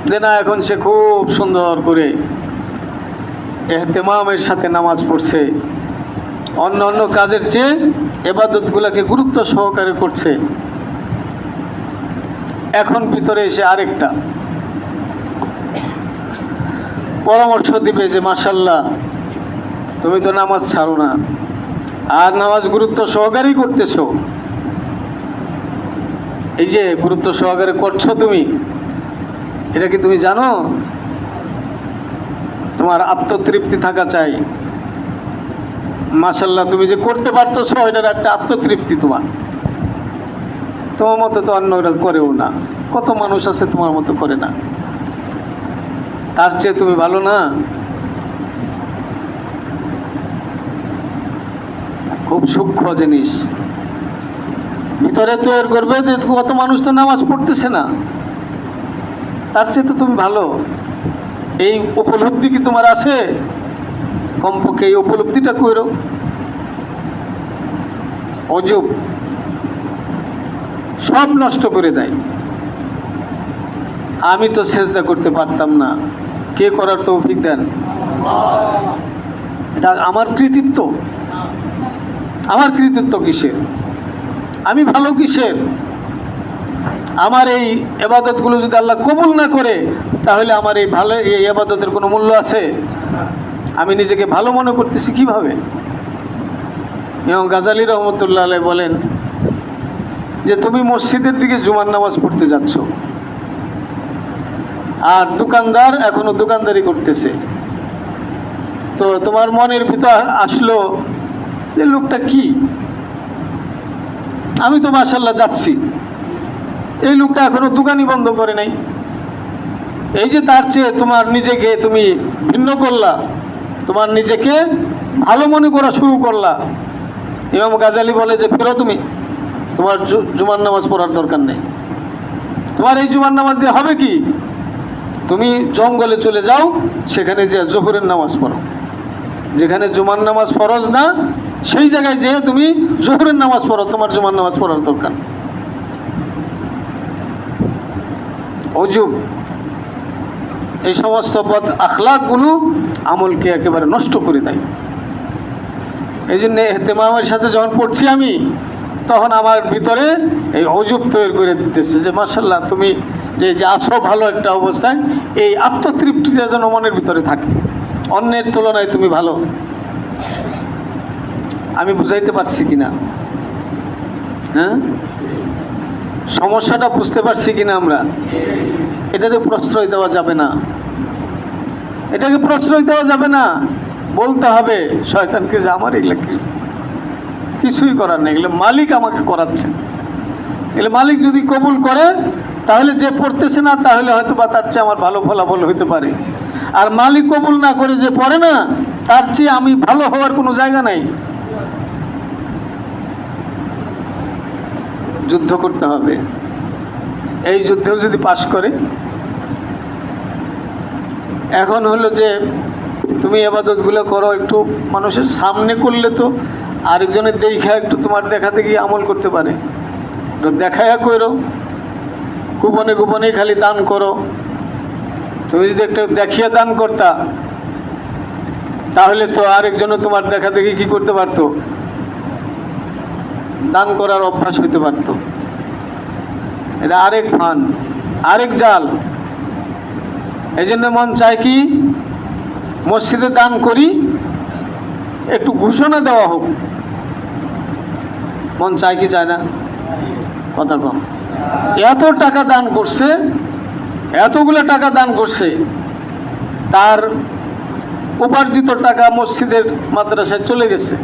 Speaker 1: যে না এখন সে খুব সুন্দর করে ইহতেমামের সাথে নামাজ পড়ছে, অন্য অন্য কাজের চেয়ে ইবাদতগুলোকে গুরুত্ব সহকারে করছে, এখন ভিতরে এসে আরেকটা পরামর্শ দিবে যে মাশাআল্লাহ তুমি তো নামাজ ছাড়ো না, আর নামাজ গুরুত্ব সহকারেই করতেছো, এই যে গুরুত্ব সহকারে করছো তুমি, এটা কি তুমি জানো? তোমার আত্মতৃপ্তি থাকা চাই। মাশাআল্লাহ, তুমি যে করতে পারতেছো এটার একটা আত্মতৃপ্তি তোমার। তোমার মতো তো অন্যরা করেও না, কত মানুষ আছে তোমার মতো করে না, তার চেয়ে তুমি ভালো না? খুব সূক্ষ্ম জিনিস ভিতরে তৈরি করবে যে কত মানুষ তো নামাজ পড়তেছে না, তার চেয়ে তো তুমি ভালো। এই উপলব্ধি কি তোমার আছে? কমপক্ষে এই উপলব্ধিটা করো। অজুব সব নষ্ট করে দেয়। আমি তো সেজদা করতে পারতাম না, কে করার তৌফিক দেন? এটা আমার কৃতিত্ব। আমার কৃতিত্ব কিসের? আমি ভালো কিসের? আমার এই ইবাদতগুলো যদি আল্লাহ কবুল না করে, তাহলে আমার এই ভালো এই ইবাদতের কোনো মূল্য আছে? আমি নিজেকে ভালো মনে করতেছি কিভাবে? ইমাম গাজালি রহমতুল্লাহ আলাইহি বলেন যে তুমি মসজিদের দিকে জুমার নামাজ পড়তে যাচ্ছ, আর দোকানদার এখনো দোকানদারি করতেছে। তো তোমার মনের ভিতর আসলো যে লোকটা কি, আমি তো মাশাআল্লাহ যাচ্ছি, এই লোকটা এখনো দোকানই বন্ধ করে নাই। এই যে তার চেয়ে তোমার নিজেকে তুমি ভিন্ন করলা, তোমার নিজেকে ভালো মনে করা শুরু করলা। ইমাম গাজালি বলে যে ফেরো তুমি, তোমার জুমার নামাজ পড়ার দরকার নেই। তোমার এই জুমার নামাজ দিয়ে হবে কি? তুমি জঙ্গলে চলে যাও, সেখানে যে জোহরের নামাজ পড়ো। যেখানে জুমার নামাজ ফরজ না, সেই জায়গায় যেয়ে তুমি জোহরের নামাজ পড়ো, তোমার জুমার নামাজ পড়ার দরকার। অজুব এই সমস্ত বদ আখলাকগুলো আমলকে একেবারে নষ্ট করে দেয়। এই জন্যে ইহতেমামের সাথে যখন পড়ছি আমি, তখন আমার ভিতরে এই অজুব তৈরি করে দিতেছে যে মাশাআল্লাহ তুমি যে আছো ভালো একটা অবস্থায়, এই আত্মতৃপ্তিটা যেন মনের ভিতরে থাকে, অন্যের তুলনায় তুমি ভালো। আমি বুঝাইতে পারছি কিনা? হ্যাঁ, সমস্যাটা বুঝতে পারছি কিনা আমরা? এটাকে প্রশ্রয় দেওয়া যাবে না, এটাকে প্রশ্রয় দেওয়া যাবে না। বলতে হবে শয়তানকে যে আমার এগুলো কিছুই করার নেই, এগুলো মালিক আমাকে করাচ্ছেন। এগুলো মালিক যদি কবুল করে, তাহলে যে পড়তেছে না, তাহলে হয়তো বা তার চেয়ে আমার ভালো ফলাফল হইতে পারে। আর মালিক কবুল না করে যে পড়ে না, তার চেয়ে আমি ভালো হওয়ার কোনো জায়গা নাই। যুদ্ধ করতে হবে। এই যুদ্ধেও যদি পাশ করে, এখন হলো যে তুমি ইবাদতগুলো করো একটু মানুষের সামনে করলে তো আরেকজনের দেখা একটু তোমার দেখা দেখি আমল করতে পারে। দেখায়া করো, গোপনে গোপনে খালি দান করো। তুমি যদি একটা দেখিয়ে দান করতা, তাহলে তো আরেকজনও তোমার দেখা দেখি কি করতে পারতো? দান করার অভ্যাস হইতে পারত। এটা আরেক ফান, আরেক জাল। এই জন্য মন চায় কি মসজিদে দান করি, একটু ঘোষণা দেওয়া হোক। মন চায় কি চায় না? কথা কম। এত টাকা দান করছে, এতগুলো টাকা দান করছে, তার উপার্জিত টাকা মসজিদের মাদ্রাসায় চলে গেছে,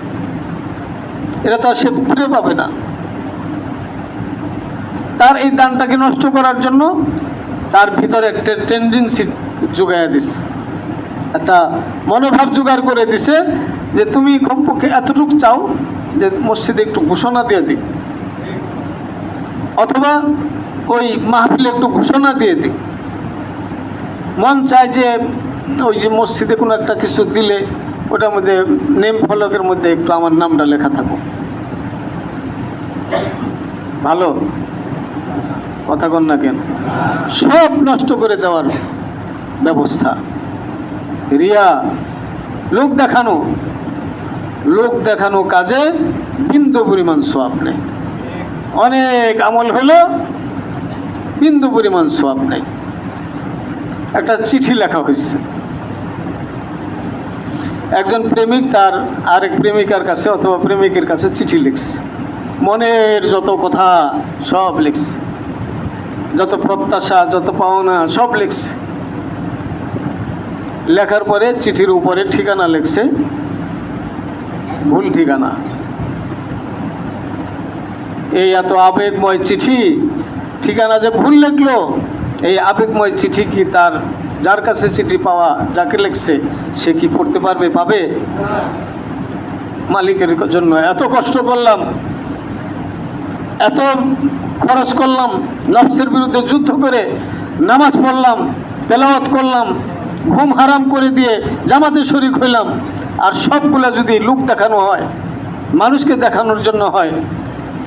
Speaker 1: এটা তো আর সে ফিরে পাবে না। তার এই দানটাকে নষ্ট করার জন্য তার ভিতরে একটা টেন্ডেন্সি জোগাইয়া দিছে, একটা মনোভাব জোগাড় করে দিছে যে তুমি কমপক্ষে এতটুকু চাও যে মসজিদে একটু ঘোষণা দিয়ে দিই, অথবা ওই মাহফিলে একটু ঘোষণা দিয়ে দিই। মন চায় যে ওই যে মসজিদে কোনো একটা কিছু দিলে ওটার মধ্যে নেম ফলকের মধ্যে একটু আমার নামটা লেখা থাকুক। ভালো কথা কন না কেন? সব নষ্ট করে দেওয়ার ব্যবস্থা। রিয়া, লোক দেখানো, লোক দেখানো কাজে বিন্দু পরিমাণ সওয়াব নেই। অনেক আমল হলো, বিন্দু পরিমাণ সওয়াব নেই। একটা চিঠি লেখা হয়েছে, একজন প্রেমিক তার আরেক প্রেমিকার কাছে অথবা প্রেমিকের কাছে চিঠি লিখছে, মনের যত কথা সব লিখছে। যত প্রত্যাশা, যত পাওনা সব লিখছে। লেখার পরে চিঠির উপরে ঠিকানা লিখছে ভুল ঠিকানা। এই এত আবেগময় চিঠি, ঠিকানা যে ভুল লিখলো, এই আবেগময় চিঠি কি তার যার কাছে চিঠি পাওয়া, যাকে লিখছে, সে কি পড়তে পারবে? পাবে? মালিকের জন্য এত কষ্ট করলাম, এত খরচ করলাম, নফসের বিরুদ্ধে যুদ্ধ করে নামাজ পড়লাম, তেলাওয়াত করলাম, ঘুম হারাম করে দিয়ে জামাতে শরীক হইলাম, আর সবগুলা যদি লোক দেখানো হয়, মানুষকে দেখানোর জন্য হয়,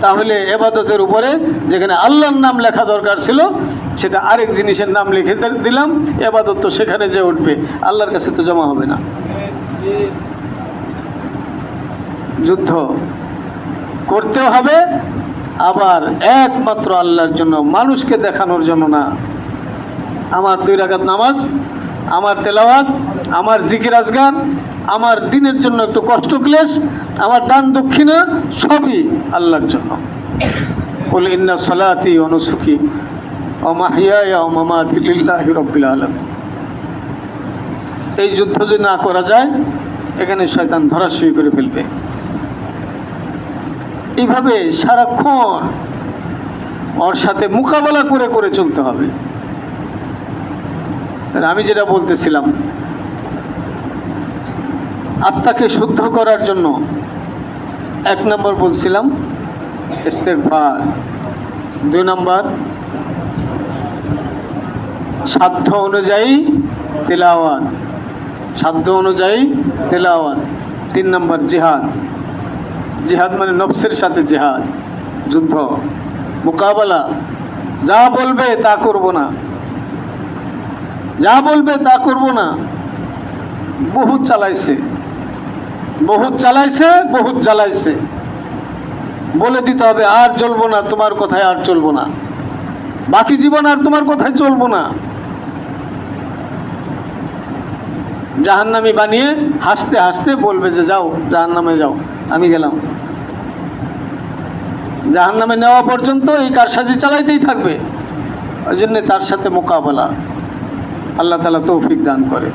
Speaker 1: তাহলে এবাদতের উপরে যেখানে আল্লাহর নাম লেখা দরকার ছিল সেটা আরেক জিনিসের নাম লিখে দিলাম। এবাদত তো সেখানে যে উঠবে, আল্লাহর কাছে তো জমা হবে না। যুদ্ধ করতেও হবে, আবার একমাত্র আল্লাহর জন্য, মানুষকে দেখানোর জন্য না। আমার 2 রাকাত নামাজ, আমার তেলাওয়াত, আমার জিকির আজগার, আমার দিনের জন্য একটু কষ্ট ক্লেশ, আমার দান দক্ষিণা সবই আল্লাহর জন্য। কুল ইন্না সালাতি ওয়া নুসুকি ওয়া মাহইয়ায়া ওয়া মামাতি লিল্লাহি রাব্বিল আলামিন। এই যুদ্ধ যদি না করা যায়, এখানে শয়তান ধরাশয়ী করে ফেলবে। এইভাবে সারাক্ষণ ওর সাথে মোকাবেলা করে করে চলতে হবে। আমি যেটা বলতেছিলাম, আত্মাকে শুদ্ধ করার জন্য 1 নম্বর বলছিলাম ইস্তেগফার, 2 নম্বর সাধ্য অনুযায়ী তেলাওয়াত, সাধ্য অনুযায়ী তেলাওয়াত, 3 নম্বর জিহাদ। জিহাদ মানে নফসের সাথে জিহাদ, যুদ্ধ, মোকাবেলা। যা বলবে তা করব না, যা বলবে তা করব না। বহুত চালাইছে, বহুত চালাইছে, বহুত জ্বালাইছে। বলে দিতে হবে আর চলবো না, তোমার কথায় আর চলবো না, বাকি জীবন আর তোমার কথায় চলবো না। জাহান্নামী বানিয়ে হাসতে হাসতে বলবে যে যাও জাহান্নামে যাও, আমি গেলাম। জাহান্নামে নেওয়া পর্যন্ত এই কারসাজি চালাইতেই থাকবে। ওই জন্যে তার সাথে মোকাবেলা, আল্লাহ তাআলা তৌফিক দান করে।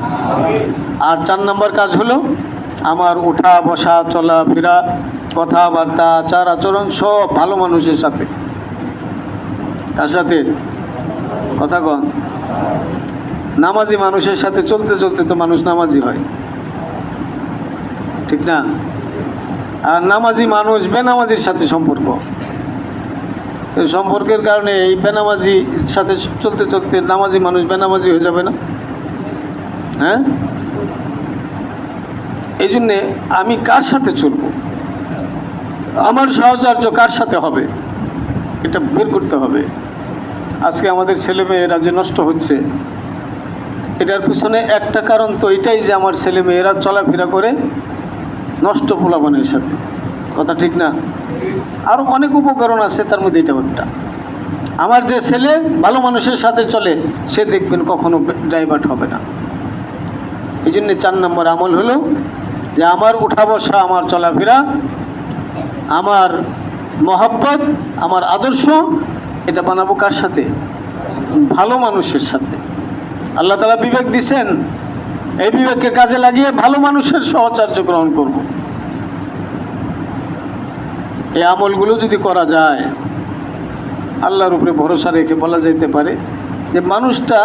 Speaker 1: আর 4 নম্বর কাজ হলো আমার উঠা বসা, চলা ফেরা, কথাবার্তা, আচার আচরণ সব ভালো মানুষের সাথে। কার সাথে? কথা কন। নামাজি মানুষের সাথে চলতে চলতে তো মানুষ নামাজি হয়, ঠিক না? আর নামাজি মানুষ বেনামাজির সাথে সম্পর্ক, এই সম্পর্কের কারণে এই বেনামাজির সাথে চলতে চলতে নামাজি মানুষ বেনামাজি হয়ে যাবে না? হ্যাঁ, এই জন্যে আমি কার সাথে চলব, আমার সহচর্য কার সাথে হবে, এটা বের করতে হবে। আজকে আমাদের ছেলেমেয়েরা যে নষ্ট হচ্ছে, এটার পিছনে একটা কারণ তো এটাই যে আমার ছেলেমেয়েরা চলাফেরা করে নষ্ট পোলাপানের সাথে। কথা ঠিক না? আরও অনেক উপকরণ আছে, তার মধ্যে এটা একটা। আমার যে ছেলে ভালো মানুষের সাথে চলে, সে দেখবেন কখনো ডাইভার্ট হবে না। এই জন্যে 4 নম্বর আমল হলো যে আমার উঠা বসা, আমার চলাফেরা, আমার মহব্বত, আমার আদর্শ, এটা বানাবো কার সাথে? ভালো মানুষের সাথে। আল্লাহ তাআলা বিবেক দিছেন, এই বিবেককে কাজে লাগিয়ে ভালো মানুষের সহচর্য গ্রহণ করব। এই আমলগুলো যদি করা যায়, আল্লাহর উপরে ভরসা রেখে বলা যেতে পারে যে মানুষটা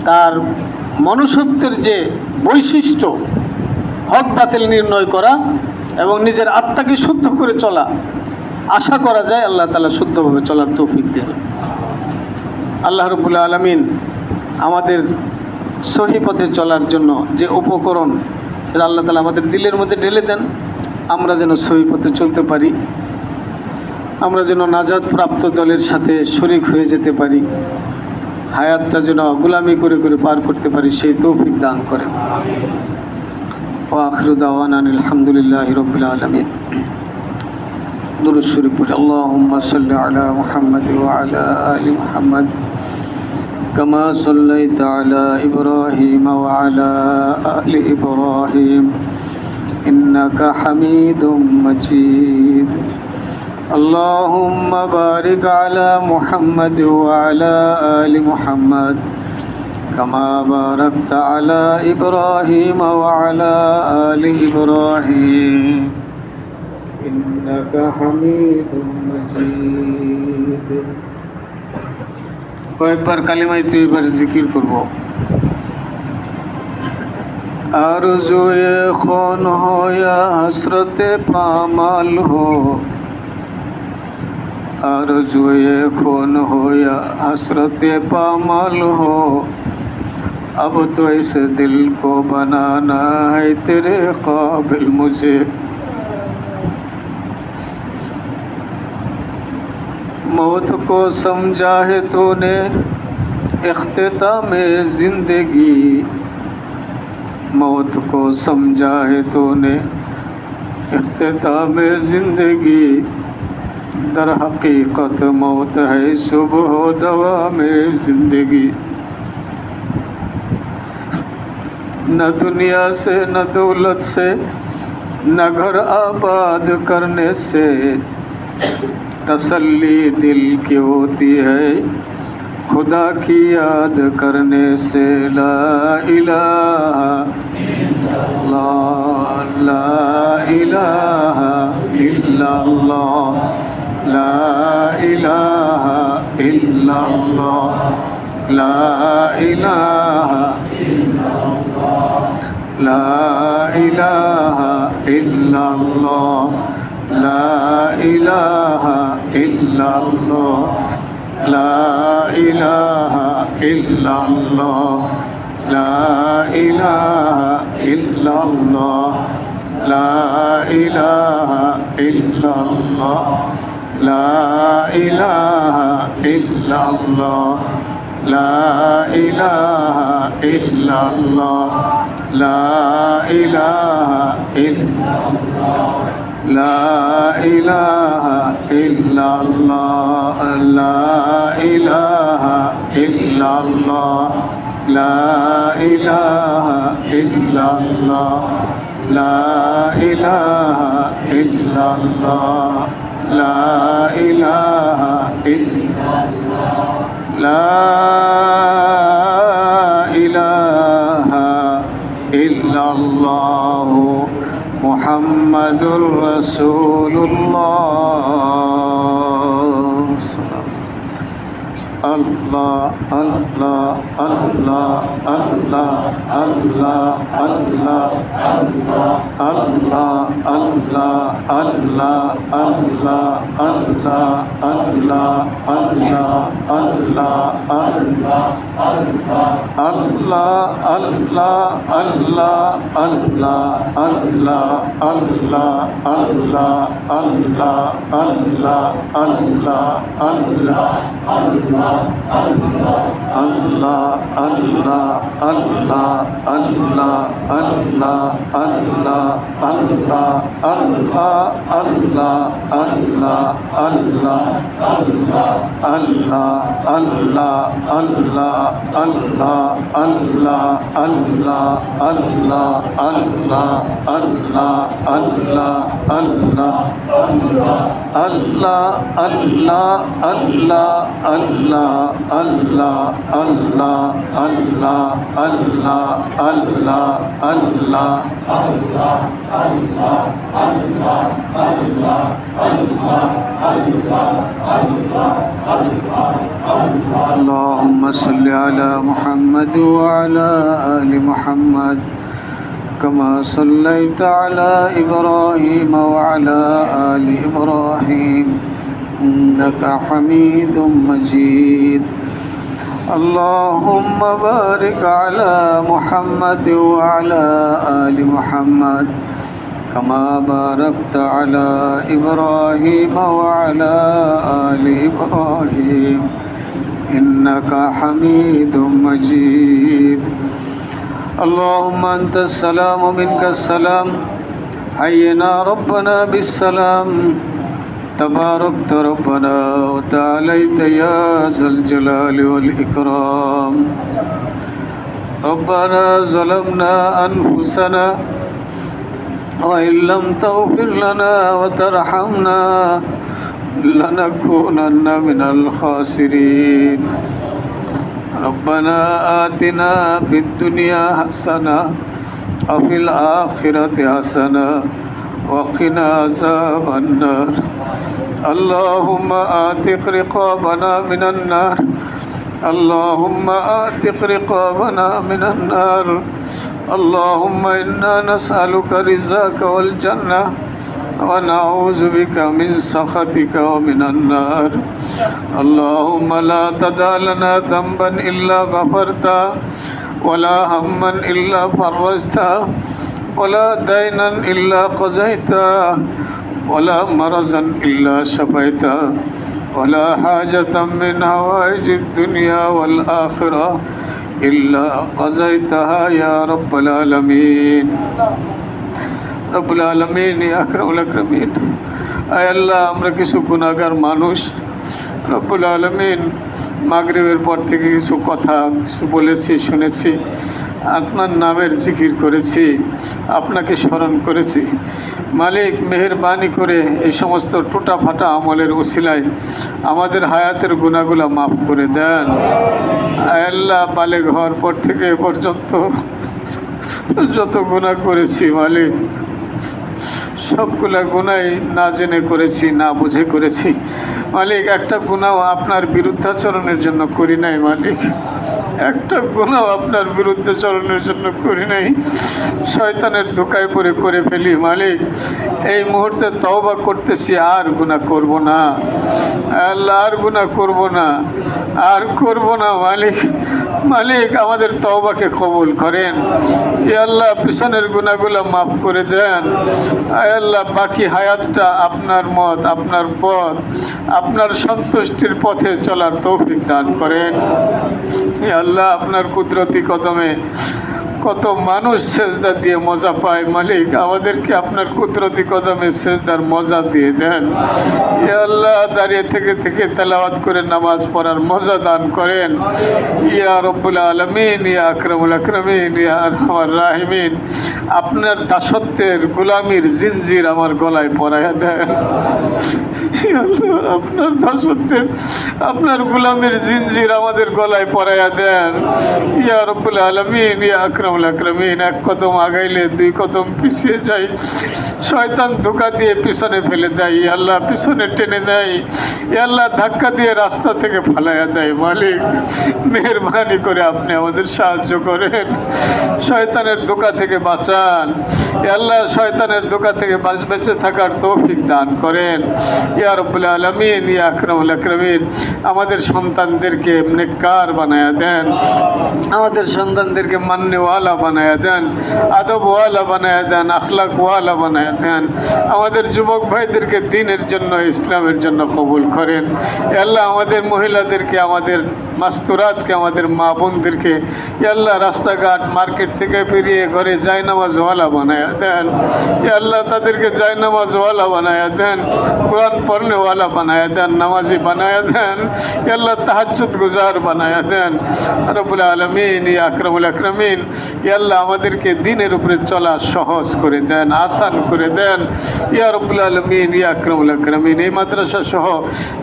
Speaker 1: তার মনুষ্যত্বের যে বৈশিষ্ট্য, হক বাতিল নির্ণয় করা এবং নিজের আত্মাকে শুদ্ধ করে চলা, আশা করা যায় আল্লাহ তাআলা শুদ্ধভাবে চলার তৌফিক দেবেন। আল্লাহ রাব্বুল আলামিন আমাদের সহি পথে চলার জন্য যে উপকরণ, সেটা আল্লাহ তাআলা আমাদের দিলের মধ্যে ঢেলে দেন, আমরা যেন সহি পথে চলতে পারি, আমরা যেন নাজাত প্রাপ্ত দলের সাথে শরীক হয়ে যেতে পারি, হায়াতটা যেন গোলামি করে করে পার করতে পারি, সেই তৌফিক দান করেন। ওয়া আখিরু দাওয়ানা আলহামদুলিল্লাহি রাব্বিল আলামিন। দুরূদ শরীফ পড়ি। আল্লাহুম্মা সাল্লি আলা মুহাম্মাদ ওয়া আলা আলি মুহাম্মাদ কামা সাল্লাইতা আলা ইব্রাহিম ওয়া আলা আলি ইব্রাহিম ইন্নাকা হামিদুম মাজিদ। اللهم بارك على محمد وعلى آل محمد كما باركت على إبراهيم وعلى آل إبراهيم إنك حميد مجيد কয়েকবার কালিমায় তৈবার জিকির করব আরজুয়ে খন হো ইয়া হসরতে পামাল হো आरज़ुए खून हो या हसरत पामाल हो अब तो इस दिल को बनाना है तेरे काबिल मुझे मौत को समझा है तूने इख्तिताम ज़िंदगी मौत को समझा है तूने इख्तिताम ज़िंदगी दर हकीकत मौत है सुबह दवा में जिंदगी न दुनिया से न दौलत से न घर आबाद करने से तसल्ली दिल की होती है खुदा की याद करने से ला इलाहा इल्लल्लाह ला इलाहा इल्लल्लाह لا إله إلا الله لا إله إلا الله لا إله إلا الله لا إله إلا الله لا إله إلا الله لا إله إلا الله لا إله إلا الله لا إله إلا الله لا إله إلا الله لا إله إلا الله لا إله إلا الله لا إله إلا الله لا إله إلا الله لا إله إلا الله لا إله إلا الله لا إله إلا الله محمد رسول الله الله الله الله الله الله الله الله الله الله الله الله الله الله الله اللهم صل على محمد وعلى آل محمد كما صليت على إبراهيم وعلى آل إبراهيم إنك حميد مجيد اللهم بارك على محمد وعلى آل محمد كما باركت على إبراهيم وعلى آل إبراهيم إنك حميد مجيد اللهم أنت السلام ومنك السلام حينا ربنا بالسلام تباركت ربنا وتعاليت يا ذا الجلال والإكرام ربنا ظلمنا أنفسنا وإن لم تغفر لنا وترحمنا لنكونن من الخاسرين ربنا آتنا في الدنيا حسنة وفي الآخرة حسنة وقنا عذاب النار اللهم آتق رقابنا من النار اللهم آتق رقابنا من النار اللهم إنا نسألك رزاك والجنة ونعوذ بك من سخطك ومن النار اللهم لا تدع لنا ذنبا إلا غفرته ولا هما إلا فرجته ولا دينا إلا قضيته ولا مرضا إلا شفيته ولا حاجة من حوائج الدنيا والآخرة إلا قضيتها يا رب العالمين রব্বুল আলামিন ইয়া আকরামুল আকরামিন আয় আল্লাহ আমরা কিছু গুনাহগার মানুষ রব্বুল আলামিন মাগরিবের পর থেকে কিছু কথা বলেছি শুনেছি আপনার নামের জিকির করেছি আপনাকে স্মরণ করেছি মালিক মেহেরবানি করে এই সমস্ত টুটা ফাটা আমলের ওসিলায় আমাদের হায়াতের গুনাহগুলো মাফ করে দেন আয় আল্লাহ বালেগ হওয়ার পর থেকে এ পর্যন্ত যত গুনাহ করেছি মালিক সবগুলা গুনাই না জেনে করেছি না বুঝে করেছি মালিক একটা গুনাহ আপনার বিরুদ্ধাচরণের জন্য করি নাই মালিক একটা গুনাহ আপনার বিরুদ্ধাচরণের জন্য করি নাই শয়তানের ধোঁকায় পড়ে করে ফেলি মালিক এই মুহূর্তে তওবা করতেছি আর গুনাহ করব না আল্লাহ আর গুনাহ করব না আর করব না মালিক মালিক আমাদের তওবাকে কবুল করেন ইয়া আল্লাহ পিছনের গুনাহগুলো মাফ করে দেন আয় আল্লাহ বাকি হায়াতটা আপনার মত আপনার পথ আপনার সন্তুষ্টির পথে চলার তৌফিক দান করেন ইয়া আল্লাহ আপনার কুদরতি কদমে কত মানুষ সেজদা দিয়ে মজা পায় মালিক আমাদেরকে আপনার কুদরতি কদমে সেজদার মজা দিয়ে দেন ইয়া আল্লাহ দাঁড়িয়ে থেকে থেকে তেলাওয়াত করে নামাজ পড়ার মজা দান করেন ইয়া রব্বুল আলামিন ইয়া আকরামুল আকরামিন ইয়া আরহামার রাহিমিন আপনার দাসত্বের গোলামির জিনজির আমার গলায় পরাইয়া দেন ইয়া আল্লাহ আপনার দাসত্বের আপনার গোলামির জিনজির আমাদের গলায় পরাইয়া দেন ইয়া রব্বুল আলামিন ইয়া আকরাম আকরামিন এক কদম আগাইলে দুই কদম পিছিয়ে যাই শয়তান ধোঁকা দিয়ে পিছনে ফেলে দেয় আল্লাহ পিছনে টেনে দেয় আল্লাহ ধাক্কা দিয়ে রাস্তা থেকে ফালাইয়া দেয় মালিক মেহেরবানি করে আপনি আমাদের সাহায্য করেন শয়তানের ধোঁকা থেকে বাঁচান আল্লাহ শয়তানের ধোঁকা থেকে বেঁচে থাকার তৌফিক দান করেন ইয়া রাব্বুল আলামিন ইয়া আকরামুল আকরামিন আমাদের সন্তানদেরকে নেককার বানায়া দেন আমাদের সন্তানদেরকে মান্যওয়ালা বানায়া দেন আদবওয়ালা বানায়া দেন আখলাকওয়ালা বানায়া দেন আমাদের যুবক ভাইদেরকে দ্বীনের জন্য ইসলামের জন্য কবুল করেন আল্লাহ আমাদের মহিলাদেরকে আমাদের মাস্তুরাতকে আমাদের মা বোনদেরকে আল্লাহ রাস্তাঘাট মার্কেট থেকে ফিরিয়ে ঘরে জায়নামাজওয়ালা বানায়া দেন আল্লাহ তাদেরকে জায়নামাজওয়ালা বানায়া দেন কোরআন পড়নেওয়ালা বানায়া দেন নামাজি বানায়া দেন আল্লাহ তাহাজ্জুদ গুজার বানায়া দেন রব্বুল আলামিন ইয়া আকরামুল আকরামিন আল্লাহ আমাদেরকে দ্বীনের উপরে চলা সহজ করে দেন আসান করে দেন ইয়া রব্বুল আলামিন ইয়া আকরামুল আকরামিন এই মাদ্রাসা সহ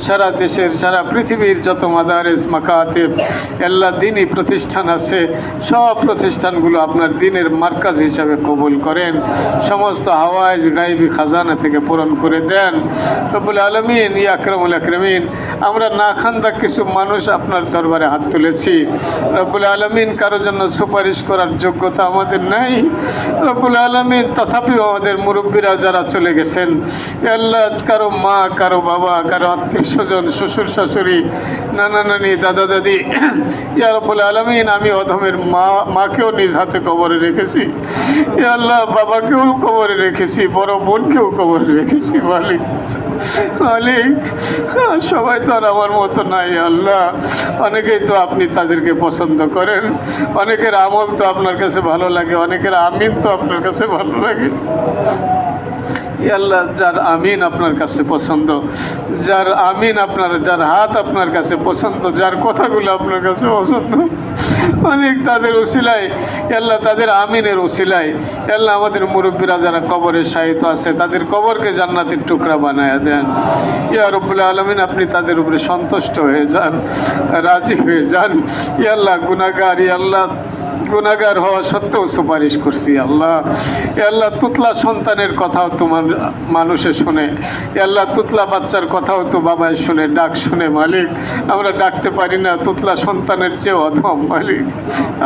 Speaker 1: সারা দেশের সারা পৃথিবীর যত মাদারিস মাকাতিব আল্লাহ দ্বীনি প্রতিষ্ঠান আছে সব প্রতিষ্ঠানগুলো আপনার দ্বীনের মার্কাজ হিসাবে কবুল করেন সমস্ত হাওয়াইজ গায়বী খাজানা থেকে পূরণ করে দেন রব্বুল আলামিন ইয়া আকরামুল আকরামিন আমরা না খান্দা কিছু মানুষ আপনার দরবারে হাত তুলেছি রব্বুল আলামিন কারো জন্য সুপারিশ করার যোগ্যতা আমাদের নাই রব্বুল আলামিন তথাপিও আমাদের মুরব্বীরা যারা চলে গেছেন আল্লাহ কারো মা কারো বাবা কারো আত্মীয় স্বজন শ্বশুর শাশুড়ি নানা নানি দাদা দাদি ইয়া রব্বুল আলামিন আমি অধমের মাকেও নিজ হাতে কবরে রেখেছি ইয়া আল্লাহ বাবাকেও কবরে রেখেছি বড় বোনকেও কবরে রেখেছি মালিক মালিক সবাই তো আর আমার মতো নাই আল্লাহ অনেকেই তো আপনি তাদেরকে পছন্দ করেন অনেকের আমল তো আপনার কাছে ভালো লাগে অনেকের আমিন তো আপনার কাছে ভালো লাগে ইয়া আল্লাহ যার আমিন আপনার কাছে পছন্দ, যার আমিন আপনার, যার হাত আপনার কাছে পছন্দ, যার কথাগুলো আপনার কাছে পছন্দ, অনেক তাদের উসিলায় ইয়া আল্লাহ, তাদের আমিনের উসিলায় ইয়া আল্লাহ আমাদের মুরব্বীরা যারা কবরে শায়িত আছে তাদের কবরকে জান্নাতের টুকরা বানায়া দেন। ইয়া রব্বুল আলামিন আপনি তাদের উপরে সন্তুষ্ট হয়ে যান, রাজি হয়ে যান। ইয়া আল্লাহ গুনাহগার, ইয়া আল্লাহ গুনাহগার হওয়া সত্ত্বেও সুপারিশ করছি আল্লাহ। এ আল্লাহ তুতলা সন্তানের কথাও তোমার মানুষে শোনে, এ আল্লাহ তুতলা বাচ্চার কথাও তো বাবায় শুনে, ডাক শুনে মালিক, আমরা ডাকতে পারি না, তুতলা সন্তানের চেয়ে অধম মালিক,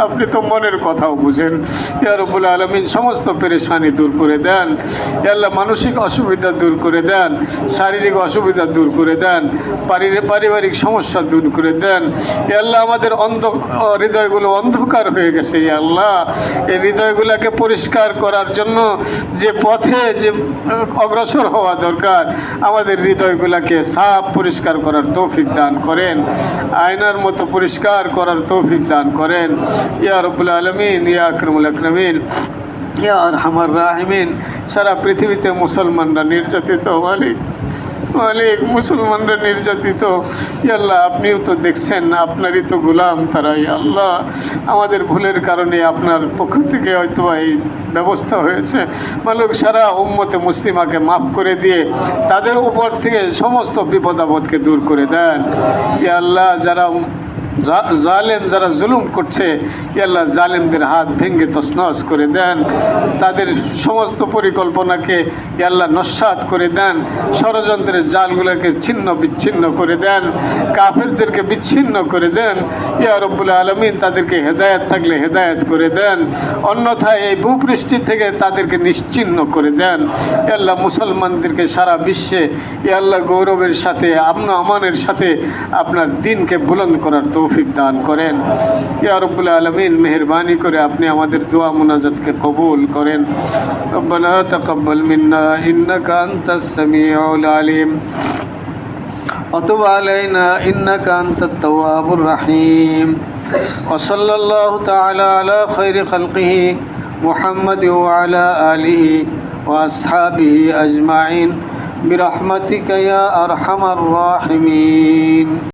Speaker 1: আপনি তো মনের কথাও বুঝেন। ইয়া রব্বুল আলামিন সমস্ত পেরেশানি দূর করে দেন, এ আল্লাহ মানসিক অসুবিধা দূর করে দেন, শারীরিক অসুবিধা দূর করে দেন, পারিবারিক সমস্যা দূর করে দেন। এ আল্লাহ আমাদের হৃদয়গুলো অন্ধকার হয়ে গেছে, ইয়া আল্লাহ এই হৃদয়গুলোকে পরিষ্কার করার জন্য যে পথে যে অগ্রসর হওয়া দরকার, আমাদের হৃদয়গুলোকে সাফ পরিষ্কার করার তৌফিক দান করেন, আয়নার মতো পরিষ্কার করার তৌফিক দান করেন। ইয়া রব্বুল আলামিন, ইয়া আকরামুল আকরামিন, ইয়া আরহামার রাহিমিন। সারা পৃথিবীতে মুসলমানরা নির্যাতিত মালিক, মালিক মুসলমানরা নির্যাতিত, ইয়া আল্লাহ আপনিও তো দেখছেন, আপনারই তো গোলাম তারা। ইয়া আল্লাহ আমাদের ভুলের কারণে আপনার পক্ষ থেকে হয়তো এই ব্যবস্থা হয়েছে মালিক, সারা উম্মতে মুসলিমাকে মাফ করে দিয়ে তাদের উপর থেকে সমস্ত বিপদ আপদকে দূর করে দেন। ইয়া আল্লাহ যারা জালেম, যারা জুলুম করছে, ইয়া আল্লাহ জালেমদের হাত ভেঙে তছনছ করে দেন, তাদের সমস্ত পরিকল্পনাকে ইয়া আল্লাহ নস্যাৎ করে দেন, ষড়যন্ত্রের জালগুলোকে ছিন্ন বিচ্ছিন্ন করে দেন, কাফেরদেরকে বিচ্ছিন্ন করে দেন। ইয়া রব্বুল আলামিন তাদেরকে হেদায়েত থাকলে হেদায়েত করে দেন, অন্যথায় এই ভূপৃষ্ঠি থেকে তাদেরকে নিশ্চিহ্ন করে দেন। ইয়া আল্লাহ মুসলমানদেরকে সারা বিশ্বে ইয়া আল্লাহ গৌরবের সাথে, আমন আমানের সাথে আপনার দ্বীনকে বুলন্দ করার তৌফিক দান করেন। ইয়া রব্বুল আলামিন মেহেরবানি করে আপনি আমাদের দোয়া মুনাজাতকে কবুল করেন। রব্বানা তাকাব্বাল মিন্না ইন্নাকা আনতাস সামিউল আলিম ওয়া তুব আলাইনা ইন্নাকা আনতাত তাওয়াবুর রহিম। ওয়া সাল্লাল্লাহু তাআলা আলা খায়রি খালকিহি মুহাম্মাদ ওয়া আলা আলিহি ওয়া আসহাবিহি আজমাইন বিরহমাতিকা ইয়া আরহামার রাহিমিন।